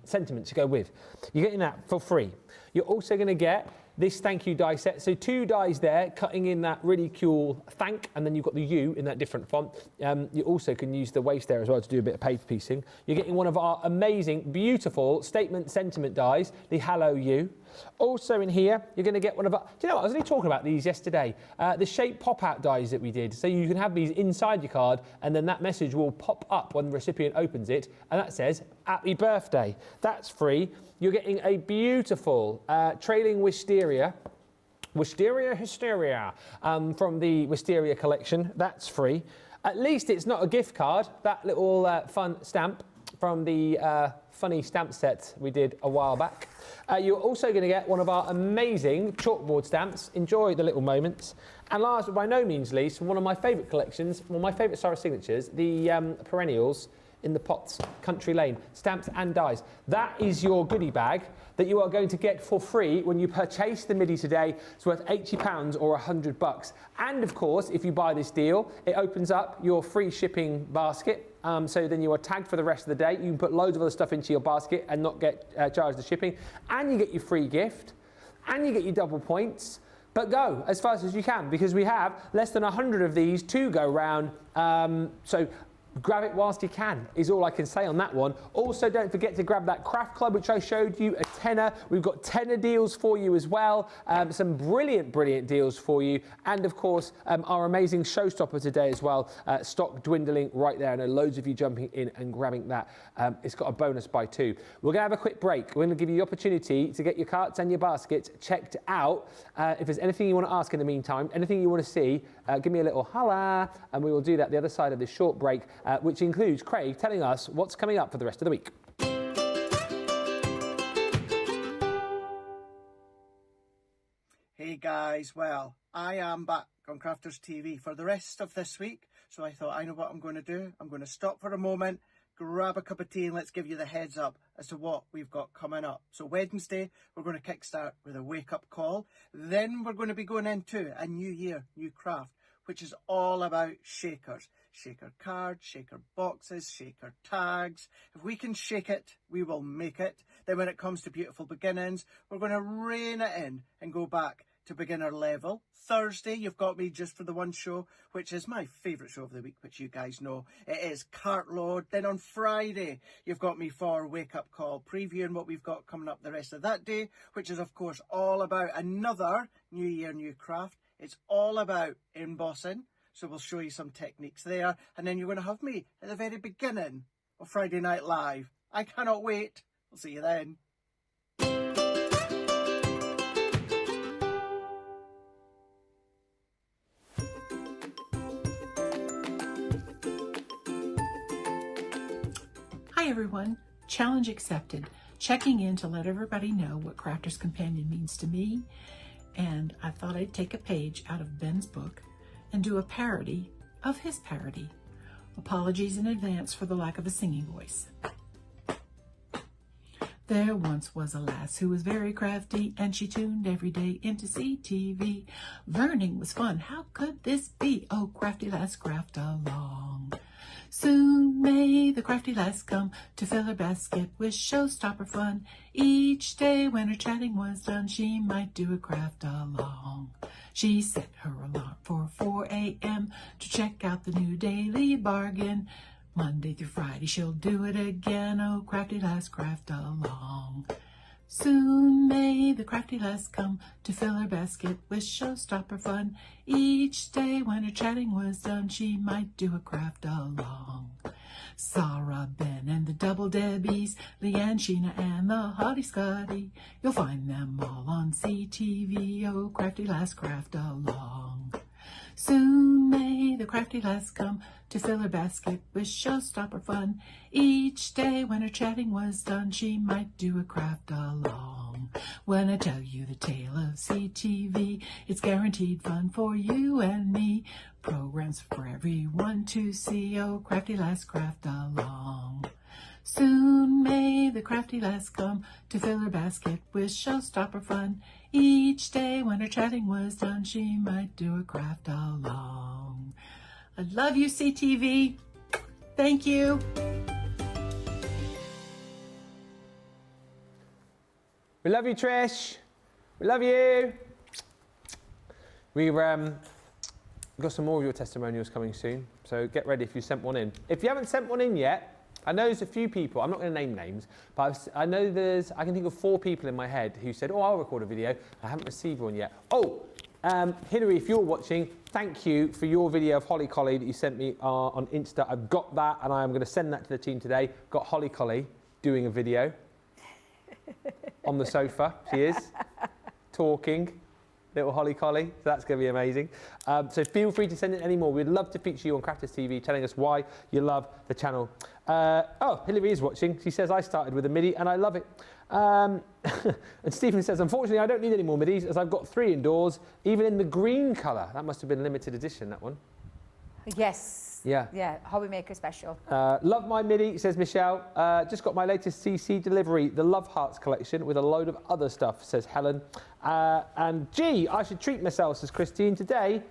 sentiments to go with. You're getting that for free. You're also going to get this thank you die set. So 2 dies there, cutting in that really cool thank, and then you've got the U in that different font. You also can use the waste there as well to do a bit of paper piecing. You're getting one of our amazing, beautiful statement sentiment dies, the Hello You. Also in here, you're going to get one of our... Do you know what? I was only talking about these yesterday. The shape pop-out dies that we did. So you can have these inside your card, and then that message will pop up when the recipient opens it, and that says, Happy Birthday. That's free. You're getting a beautiful trailing wisteria hysteria from the Wisteria collection. That's free. At least it's not a gift card. That little fun stamp from the funny stamp set we did a while back. You're also going to get one of our amazing chalkboard stamps. Enjoy the little moments. And last but by no means least, one of my favourite collections, one of my favourite Sarah signatures, the perennials in the pots, Country Lane, stamps and dies. That is your goodie bag that you are going to get for free when you purchase the midi today. It's worth £80 or $100. And of course, if you buy this deal, it opens up your free shipping basket. So then you are tagged for the rest of the day. You can put loads of other stuff into your basket and not get charged the shipping. And you get your free gift. And you get your double points. But go as fast as you can, because we have less than 100 of these to go round. So grab it whilst you can, is all I can say on that one. Also, don't forget to grab that craft club, which I showed you, a tenner. We've got tenner deals for you as well. Some brilliant, brilliant deals for you. And of course, our amazing showstopper today as well. Stock dwindling right there. I know loads of you jumping in and grabbing that. It's got a bonus buy too. We're going to have a quick break. We're going to give you the opportunity to get your carts and your baskets checked out. If there's anything you want to ask in the meantime, anything you want to see, give me a little holla, and we will do that the other side of this short break. Which includes Craig telling us what's coming up for the rest of the week. Hey guys, well, I am back on Crafters TV for the rest of this week, so I thought, I know what I'm going to do. I'm going to stop for a moment, grab a cup of tea, and let's give you the heads up as to what we've got coming up. So Wednesday, we're going to kickstart with a wake-up call. Then we're going to be going into a new year, new craft, which is all about shakers. Shaker cards, shaker boxes, shaker tags. If we can shake it, we will make it. Then when it comes to beautiful beginnings, we're going to rein it in and go back to beginner level. Thursday, you've got me just for the one show, which is my favourite show of the week, which you guys know. It is Cartload. Then on Friday, you've got me for Wake Up Call, previewing what we've got coming up the rest of that day, which is, of course, all about another New Year, New Craft. It's all about embossing. So we'll show you some techniques there. And then you're going to have me at the very beginning of Friday Night Live. I cannot wait. We'll see you then. Hi everyone, challenge accepted. Checking in to let everybody know what Crafter's Companion means to me. And I thought I'd take a page out of Ben's book and do a parody of his parody. Apologies in advance for the lack of a singing voice. There once was a lass who was very crafty, and she tuned every day into CTV. Learning was fun, how could this be? Oh, crafty lass, craft along. Soon may the crafty lass come to fill her basket with showstopper fun. Each day when her chatting was done, she might do a craft along. She set her alarm for 4 a.m. to check out the new daily bargain. Monday through Friday she'll do it again. Oh, crafty lass, craft along. Soon may the crafty lass come to fill her basket with showstopper fun. Each day when her chatting was done, she might do a craft along. Sarah, Ben, and the double Debbies, Leanne, Sheena, and the Hottie Scotty. You'll find them all on CTV. Oh, crafty lass, craft along. Soon may the crafty lass come to fill her basket with showstopper fun. Each day when her chatting was done, she might do a craft along. When I tell you the tale of CTV, it's guaranteed fun for you and me. Programs for everyone to see. Oh, crafty lass, craft along. Soon may the crafty lass come to fill her basket with showstopper fun. Each day when her chatting was done, she might do a craft along. I love you, CTV. Thank you. We love you, Trish. We love you. We've got some more of your testimonials coming soon, so get ready if you sent one in. If you haven't sent one in yet, I know there's a few people, I'm not going to name names, but I know I can think of 4 people in my head who said, oh, I'll record a video. I haven't received one yet. Oh, Hilary, if you're watching, thank you for your video of Holly Collie that you sent me on Insta. I've got that, and I'm going to send that to the team today. Got Holly Collie doing a video on the sofa. She is talking. Little Holly Collie, so that's going to be amazing. So feel free to send in any more. We'd love to feature you on Crafters TV, telling us why you love the channel. Oh, Hilary is watching. She says, I started with a midi and I love it. And Stephen says, unfortunately, I don't need any more midis as I've got 3 indoors, even in the green colour. That must have been limited edition, that one. Yes. Yeah. Yeah, Hobby Maker special. Love my midi, says Michelle. Just got my latest CC delivery, the Love Hearts collection, with a load of other stuff, says Helen. And gee, I should treat myself, says Christine. Today,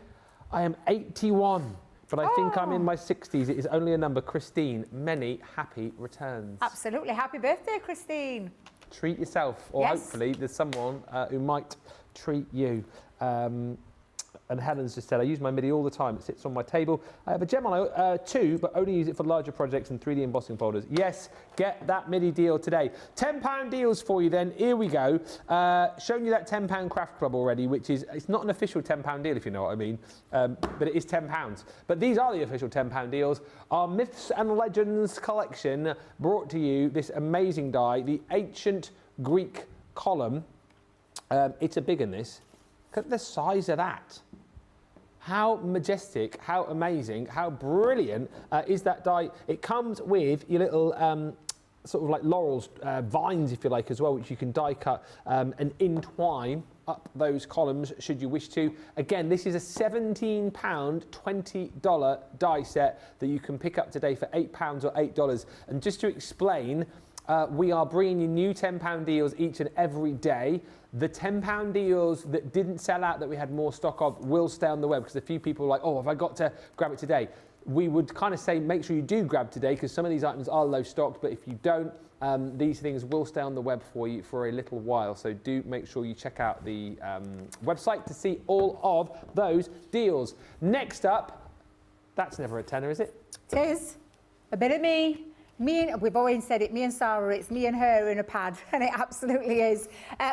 I am 81, but I think I'm in my 60s. It is only a number. Christine, many happy returns. Absolutely. Happy birthday, Christine. Treat yourself, or Yes. hopefully there's someone who might treat you. And Helen's just said, I use my midi all the time. It sits on my table. I have a Gemini 2, but only use it for larger projects and 3D embossing folders. Yes, get that midi deal today. £10 deals for you then. Here we go. Showing you that £10 craft club already, which is, it's not an official £10 deal, if you know what I mean, but it is £10. But these are the official £10 deals. Our Myths and Legends collection brought to you this amazing die, the Ancient Greek column. It's a big one, this. Look at the size of that. How majestic, how amazing, how brilliant is that die? It comes with your little sort of like laurels, vines, if you like, as well, which you can die cut and entwine up those columns should you wish to. Again, this is a £17, $20 die set that you can pick up today for £8 or $8. And just to explain, we are bringing you new £10 deals each and every day. The £10 deals that didn't sell out, that we had more stock of, will stay on the web, because a few people are like, oh, have I got to grab it today? We would kind of say make sure you do grab today, because some of these items are low stocked, but if you don't, these things will stay on the web for you for a little while. So do make sure you check out the website to see all of those deals. Next up, that's never a tenner, is it? It is. A bit of me. We've always said it, me and Sarah, it's me and her in a pad, and it absolutely is.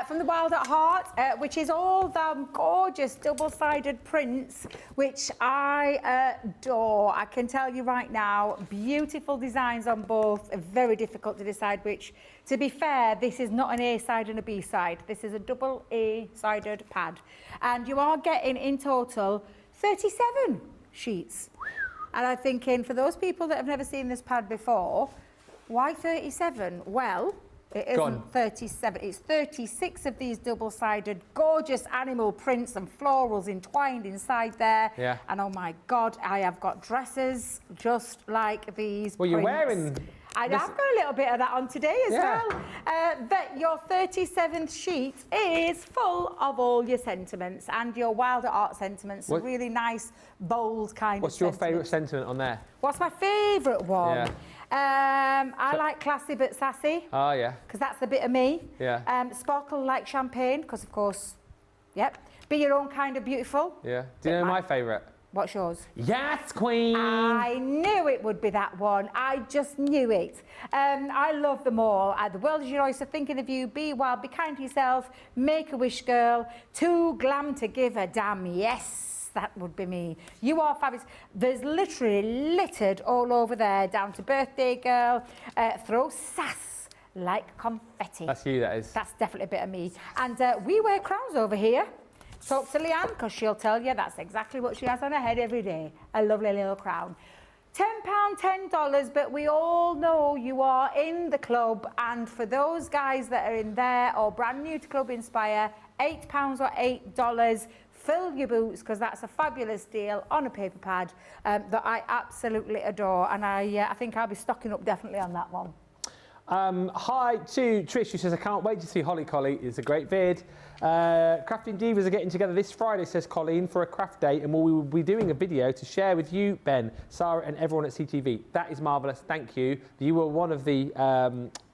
From the Wild at Heart, which is all them gorgeous double-sided prints, which I adore. I can tell you right now, beautiful designs on both, very difficult to decide which. To be fair, this is not an A side and a B side. This is a double A-sided pad. And you are getting, in total, 37 sheets. And I'm thinking, for those people that have never seen this pad before, why 37? Well, it isn't 37. It's 36 of these double-sided, gorgeous animal prints and florals entwined inside there. Yeah. And oh my God, I have got dresses just like these Well, prints. you're wearing... I've got a little bit of that on today as Yeah. well. But your 37th sheet is full of all your sentiments and your Wilder Art sentiments. What? Really nice, bold kind What's of your sentiments. favourite sentiment on there? What's my favourite one? Yeah. I like classy but sassy, Oh, yeah. because that's the bit of me. Yeah. Sparkle like champagne, because of course, yep. Be your own kind of beautiful. Yeah. Do you know my favourite? What's yours? Yes, Queen! I knew it would be that one. I just knew it. I love them all. The world is your oyster, thinking of you. Be wild, be kind to yourself. Make a wish, girl. Too glam to give a damn. Yes, that would be me. You are fabulous. There's literally littered all over there, down to birthday girl. Throw sass like confetti. That's you, that is. That's definitely a bit of me. And we wear crowns over here. Talk to Leanne, because she'll tell you that's exactly what she has on her head every day. A lovely little crown. £10, $10, but we all know you are in the club. And for those guys that are in there or brand new to Club Inspire, £8 or $8. Fill your boots, because that's a fabulous deal on a paper pad that I absolutely adore. And I think I'll be stocking up definitely on that one. Hi to Trish, who says, I can't wait to see Holly Collie. It's a great vid. Crafting Divas are getting together this Friday, says Colleen, for a craft day, and we will be doing a video to share with you, Ben, Sarah, and everyone at CTV. That is marvellous. Thank you. You were one of the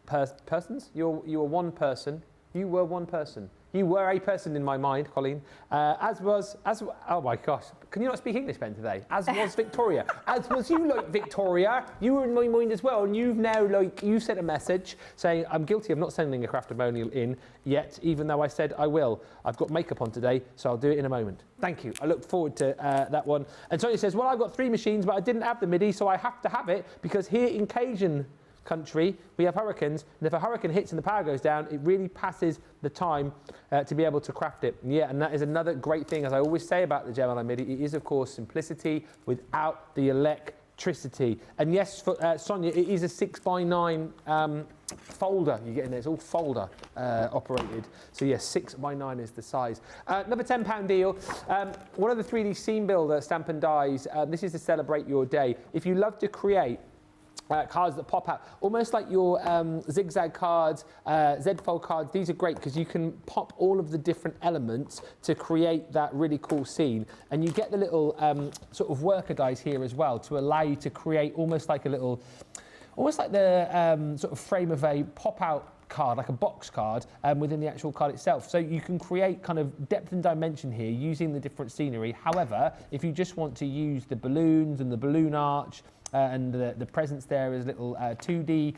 persons. You were one person. You were one person. You were a person in my mind, Colleen. Oh my gosh, can you not speak English, Ben, today? As was Victoria. As was you, like, Victoria. You were in my mind as well, and you've now, like, you sent a message saying, I'm guilty of not sending a craftimonial in yet, even though I said I will. I've got makeup on today, so I'll do it in a moment. Thank you. I look forward to that one. And Sonia says, well, I've got 3 machines, but I didn't have the MIDI, so I have to have it, because here in Cajun country, we have hurricanes, and if a hurricane hits and the power goes down, it really passes the time to be able to craft it. Yeah, and that is another great thing, as I always say about the Gemini MIDI, it is, of course, simplicity without the electricity. And yes, for Sonia, it is a 6x9 folder you get in there. It's all folder operated. So yes, 6x9 is the size. Another £10 deal. One of the 3D scene builder stamp and dies. This is to celebrate your day. If you love to create cards that pop out, almost like your zigzag cards, Z-fold cards. These are great because you can pop all of the different elements to create that really cool scene. And you get the little sort of worker dies here as well to allow you to create almost like a little, almost like the sort of frame of a pop-out card, like a box card, within the actual card itself. So you can create kind of depth and dimension here using the different scenery. However, if you just want to use the balloons and the balloon arch, and the presents there as little 2D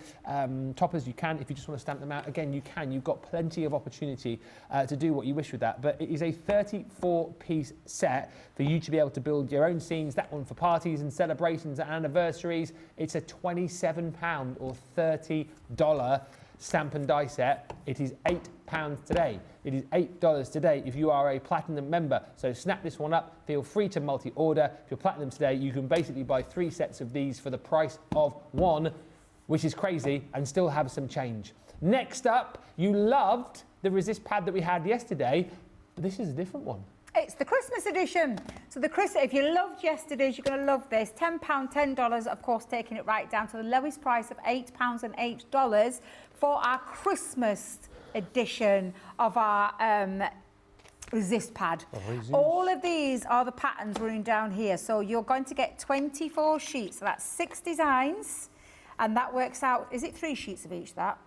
toppers, you can. If you just want to stamp them out, again, you can. You've got plenty of opportunity to do what you wish with that. But it is a 34-piece set for you to be able to build your own scenes. That one for parties and celebrations and anniversaries. It's a £27 or $30 stamp and die set. It is £8 today. It is $8 today if you are a platinum member. So snap this one up. Feel free to multi-order. If you're platinum today, you can basically buy 3 sets of these for the price of 1, which is crazy, and still have some change. Next up, you loved the resist pad that we had yesterday, but this is a different one. It's the Christmas edition. So if you loved yesterday's, you're going to love this. £10, $10, of course, taking it right down to the lowest price of £8 and $8 for our Christmas edition of our resist pad. All of these are the patterns running down here. So you're going to get 24 sheets. So that's 6 designs. And that works out, is it 3 sheets of each, that?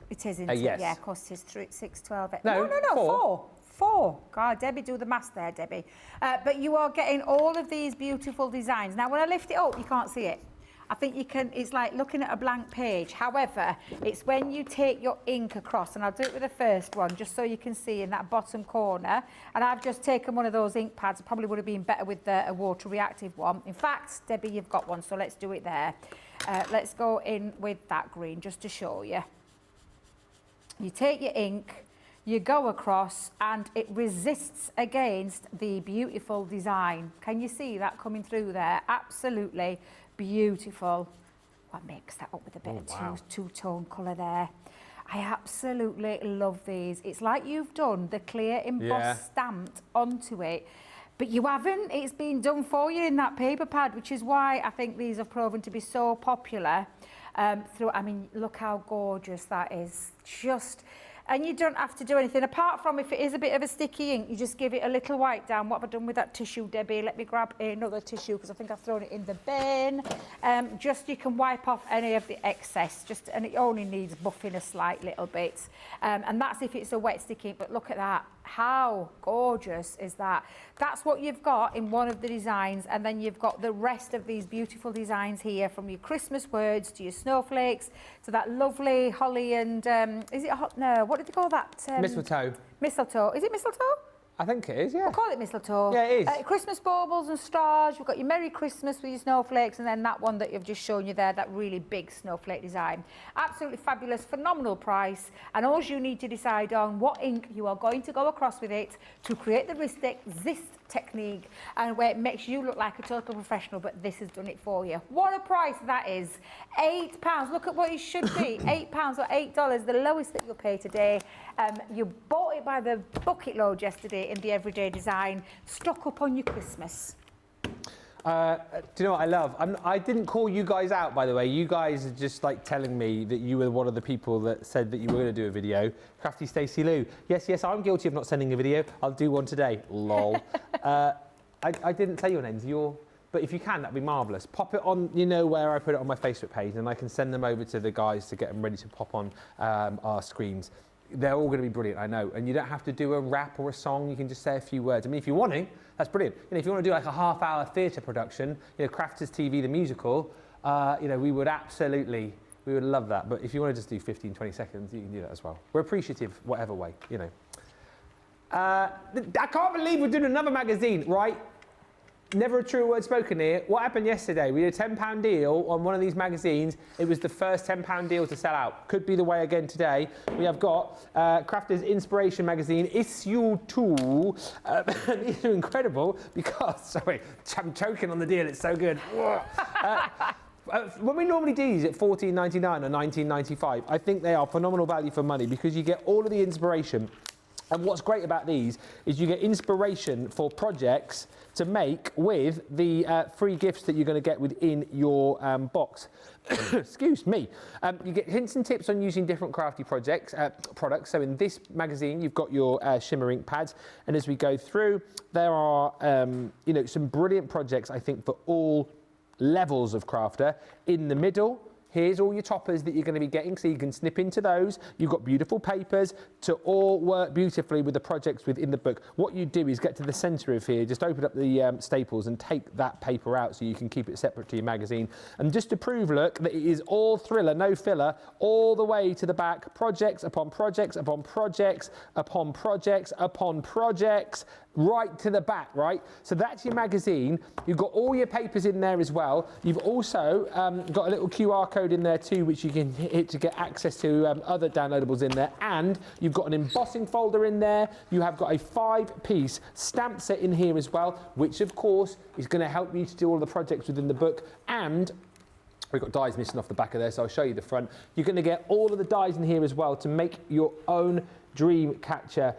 It is, isn't it? Yes. Yeah, of course it is 3, 6, 12. No, 4. 4. God, Debbie, do the maths there, Debbie. But you are getting all of these beautiful designs. Now, when I lift it up, you can't see it. I think you can, it's like looking at a blank page. However, it's when you take your ink across, and I'll do it with the first one, just so you can see in that bottom corner. And I've just taken one of those ink pads. It probably would have been better with a water reactive one. In fact, Debbie, you've got one, so let's do it there. Let's go in with that green, just to show you. You take your ink, you go across, and it resists against the beautiful design. Can you see that coming through there? Absolutely beautiful. I'll mix that up with a bit of two-tone colour there. I absolutely love these. It's like you've done the clear embossed stamped onto it, but you haven't. It's been done for you in that paper pad, which is why I think these have proven to be so popular. I mean, look how gorgeous that is. Just, and you don't have to do anything apart from, if it is a bit of a sticky ink, you just give it a little wipe down. What have I done with that tissue, Debbie? Let me grab another tissue, because I think I've thrown it in the bin. Just, you can wipe off any of the excess, and it only needs buffing a slight little bit. And that's if it's a wet sticky ink, but look at that. How gorgeous is that? That's what you've got in one of the designs, and then you've got the rest of these beautiful designs here, from your Christmas words to your snowflakes to that lovely holly and is it no, what did they call that? Mistletoe. Mistletoe. Is it mistletoe? I think it is, yeah. We'll call it mistletoe. Yeah, it is. Christmas baubles and stars. You've got your Merry Christmas with your snowflakes, and then that one that you've just shown you there, that really big snowflake design. Absolutely fabulous, phenomenal price. And all you need to decide on what ink you are going to go across with it to create the resist technique, and where it makes you look like a total professional, but this has done it for you. What a price that is. £8. Look at what it should be. £8 or $8, the lowest that you'll pay today. You bought it by the bucket load yesterday in the everyday design. Stock up on your Christmas. Do you know what I love? I didn't call you guys out, by the way. You guys are just like telling me that you were one of the people that said that you were going to do a video. Crafty Stacey Lou. Yes, I'm guilty of not sending a video. I'll do one today. Lol. I didn't say your names. But if you can, that'd be marvellous. Pop it on, you know, where I put it on my Facebook page, and I can send them over to the guys to get them ready to pop on our screens. They're all going to be brilliant, I know. And you don't have to do a rap or a song. You can just say a few words. I mean, if you want to, that's brilliant. You know, if you want to do like a half-hour theatre production, you know, Crafters TV, the musical, you know, we would love that. But if you want to just do 15, 20 seconds, you can do that as well. We're appreciative, whatever way, you know. I can't believe we're doing another magazine, right? Never a true word spoken here. What happened yesterday? We did a £10 deal on one of these magazines. It was the first £10 deal to sell out. Could be the way again today. We have got Crafters Inspiration Magazine, issue 2. These are incredible because, sorry, I'm choking on the deal, it's so good. When we normally do these at $14.99 or $19.95, I think they are phenomenal value for money because you get all of the inspiration. And what's great about these is you get inspiration for projects to make with the free gifts that you're going to get within your box. Excuse me. You get hints and tips on using different crafty products. So in this magazine, you've got your shimmer ink pads. And as we go through, there are you know, some brilliant projects, I think, for all levels of crafter. In the middle, here's all your toppers that you're going to be getting, so you can snip into those. You've got beautiful papers to all work beautifully with the projects within the book. What you do is get to the centre of here, just open up the staples and take that paper out so you can keep it separate to your magazine. And just to prove, look, that it is all thriller, no filler, all the way to the back, projects upon projects upon projects upon projects upon projects, right to the back, right? So that's your magazine. You've got all your papers in there as well. You've also got a little QR code in there too, which you can hit to get access to other downloadables in there. And you've got an embossing folder in there. You have got a 5-piece stamp set in here as well, which of course is going to help you to do all the projects within the book. And we've got dies missing off the back of there, so I'll show you the front. You're going to get all of the dies in here as well to make your own dream catcher.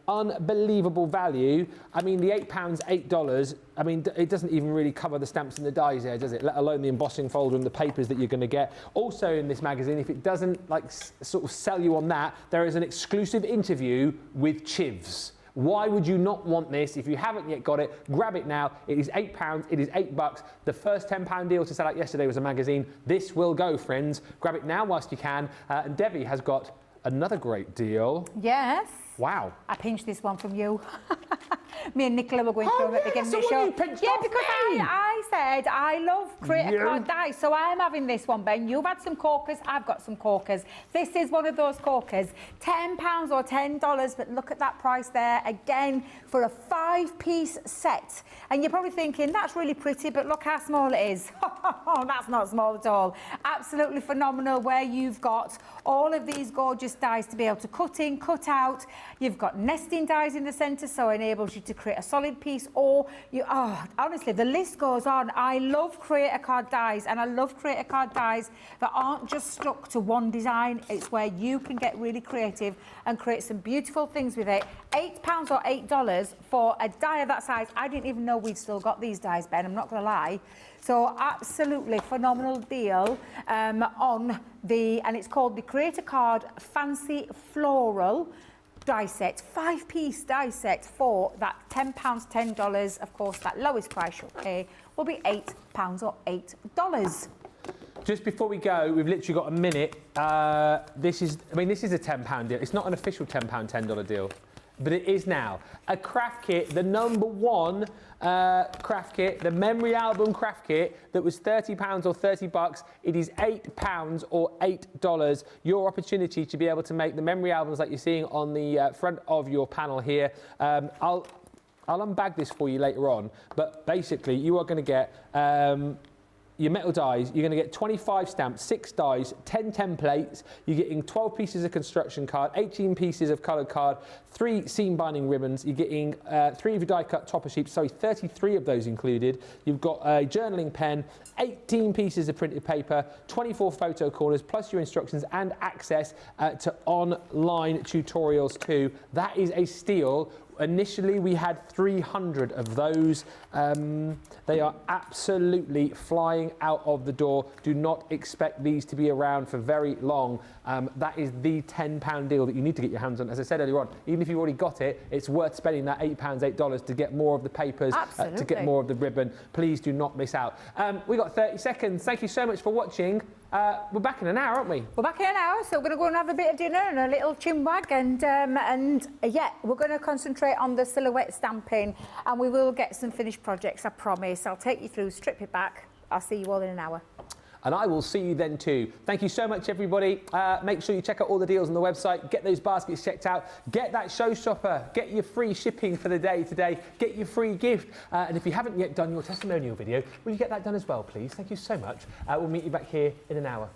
Unbelievable value. I mean, the £8, $8, I mean, it doesn't even really cover the stamps and the dies there, does it? Let alone the embossing folder and the papers that you're going to get. Also in this magazine, if it doesn't like sort of sell you on that, there is an exclusive interview with Chivs. Why would you not want this? If you haven't yet got it, grab it now. It is £8, it is $8. The first £10 deal to sell out yesterday was a magazine. This will go, friends. Grab it now whilst you can. And Debbie has got another great deal. Yes. Wow. I pinched this one from you. Me and Nicola were going through it at the beginning of the show. Because I said I love create a card dice, so I'm having this one, Ben. You've had some corkers, I've got some corkers. This is one of those corkers. £10 or $10, but look at that price there again for a 5-piece set. And you're probably thinking that's really pretty, but look how small it is. That's not small at all. Absolutely phenomenal, where you've got all of these gorgeous dies to be able to cut in, cut out. You've got nesting dies in the centre, so it enables you to create a solid piece, or you, honestly, the list goes on. I love create a card dies, and I love create a card dies that aren't just stuck to one design. It's where you can get really creative and create some beautiful things with it. £8 or $8 for a die of that size. I didn't even know we'd still got these dies, Ben, I'm not going to lie. So absolutely phenomenal deal on the, and it's called the Create a Card Fancy Floral die set, 5-piece die set for that £10, $10. Of course, that lowest price you'll pay will be £8 or $8. Just before we go, we've literally got a minute. This is a £10 deal. It's not an official £10, $10 deal, but it is now. A craft kit, the #1 craft kit, the memory album craft kit that was £30 or $30. It is £8 or $8. Your opportunity to be able to make the memory albums like you're seeing on the front of your panel here. I'll unbag this for you later on, but basically you are going to get your metal dies. You're going to get 25 stamps, 6 dies, 10 templates. You're getting 12 pieces of construction card, 18 pieces of coloured card, 3 seam binding ribbons. You're getting 3 of your die cut topper sheets, sorry, 33 of those included. You've got a journaling pen, 18 pieces of printed paper, 24 photo corners, plus your instructions and access to online tutorials too. That is a steal. Initially, we had 300 of those. They are absolutely flying out of the door. Do not expect these to be around for very long. That is the £10 deal that you need to get your hands on. As I said earlier on, even if you've already got it, it's worth spending that £8, $8 to get more of the papers, to get more of the ribbon. Please do not miss out. We've got 30 seconds. Thank you so much for watching. We're back in an hour, aren't we? We're back in an hour, so we're going to go and have a bit of dinner and a little chinwag, and yeah, we're going to concentrate on the silhouette stamping, and we will get some finished projects, I promise. I'll take you through, strip it back. I'll see you all in an hour. And I will see you then too. Thank you so much, everybody. Make sure you check out all the deals on the website. Get those baskets checked out. Get that showstopper. Get your free shipping for the day today. Get your free gift. And if you haven't yet done your testimonial video, will you get that done as well, please? Thank you so much. We'll meet you back here in an hour.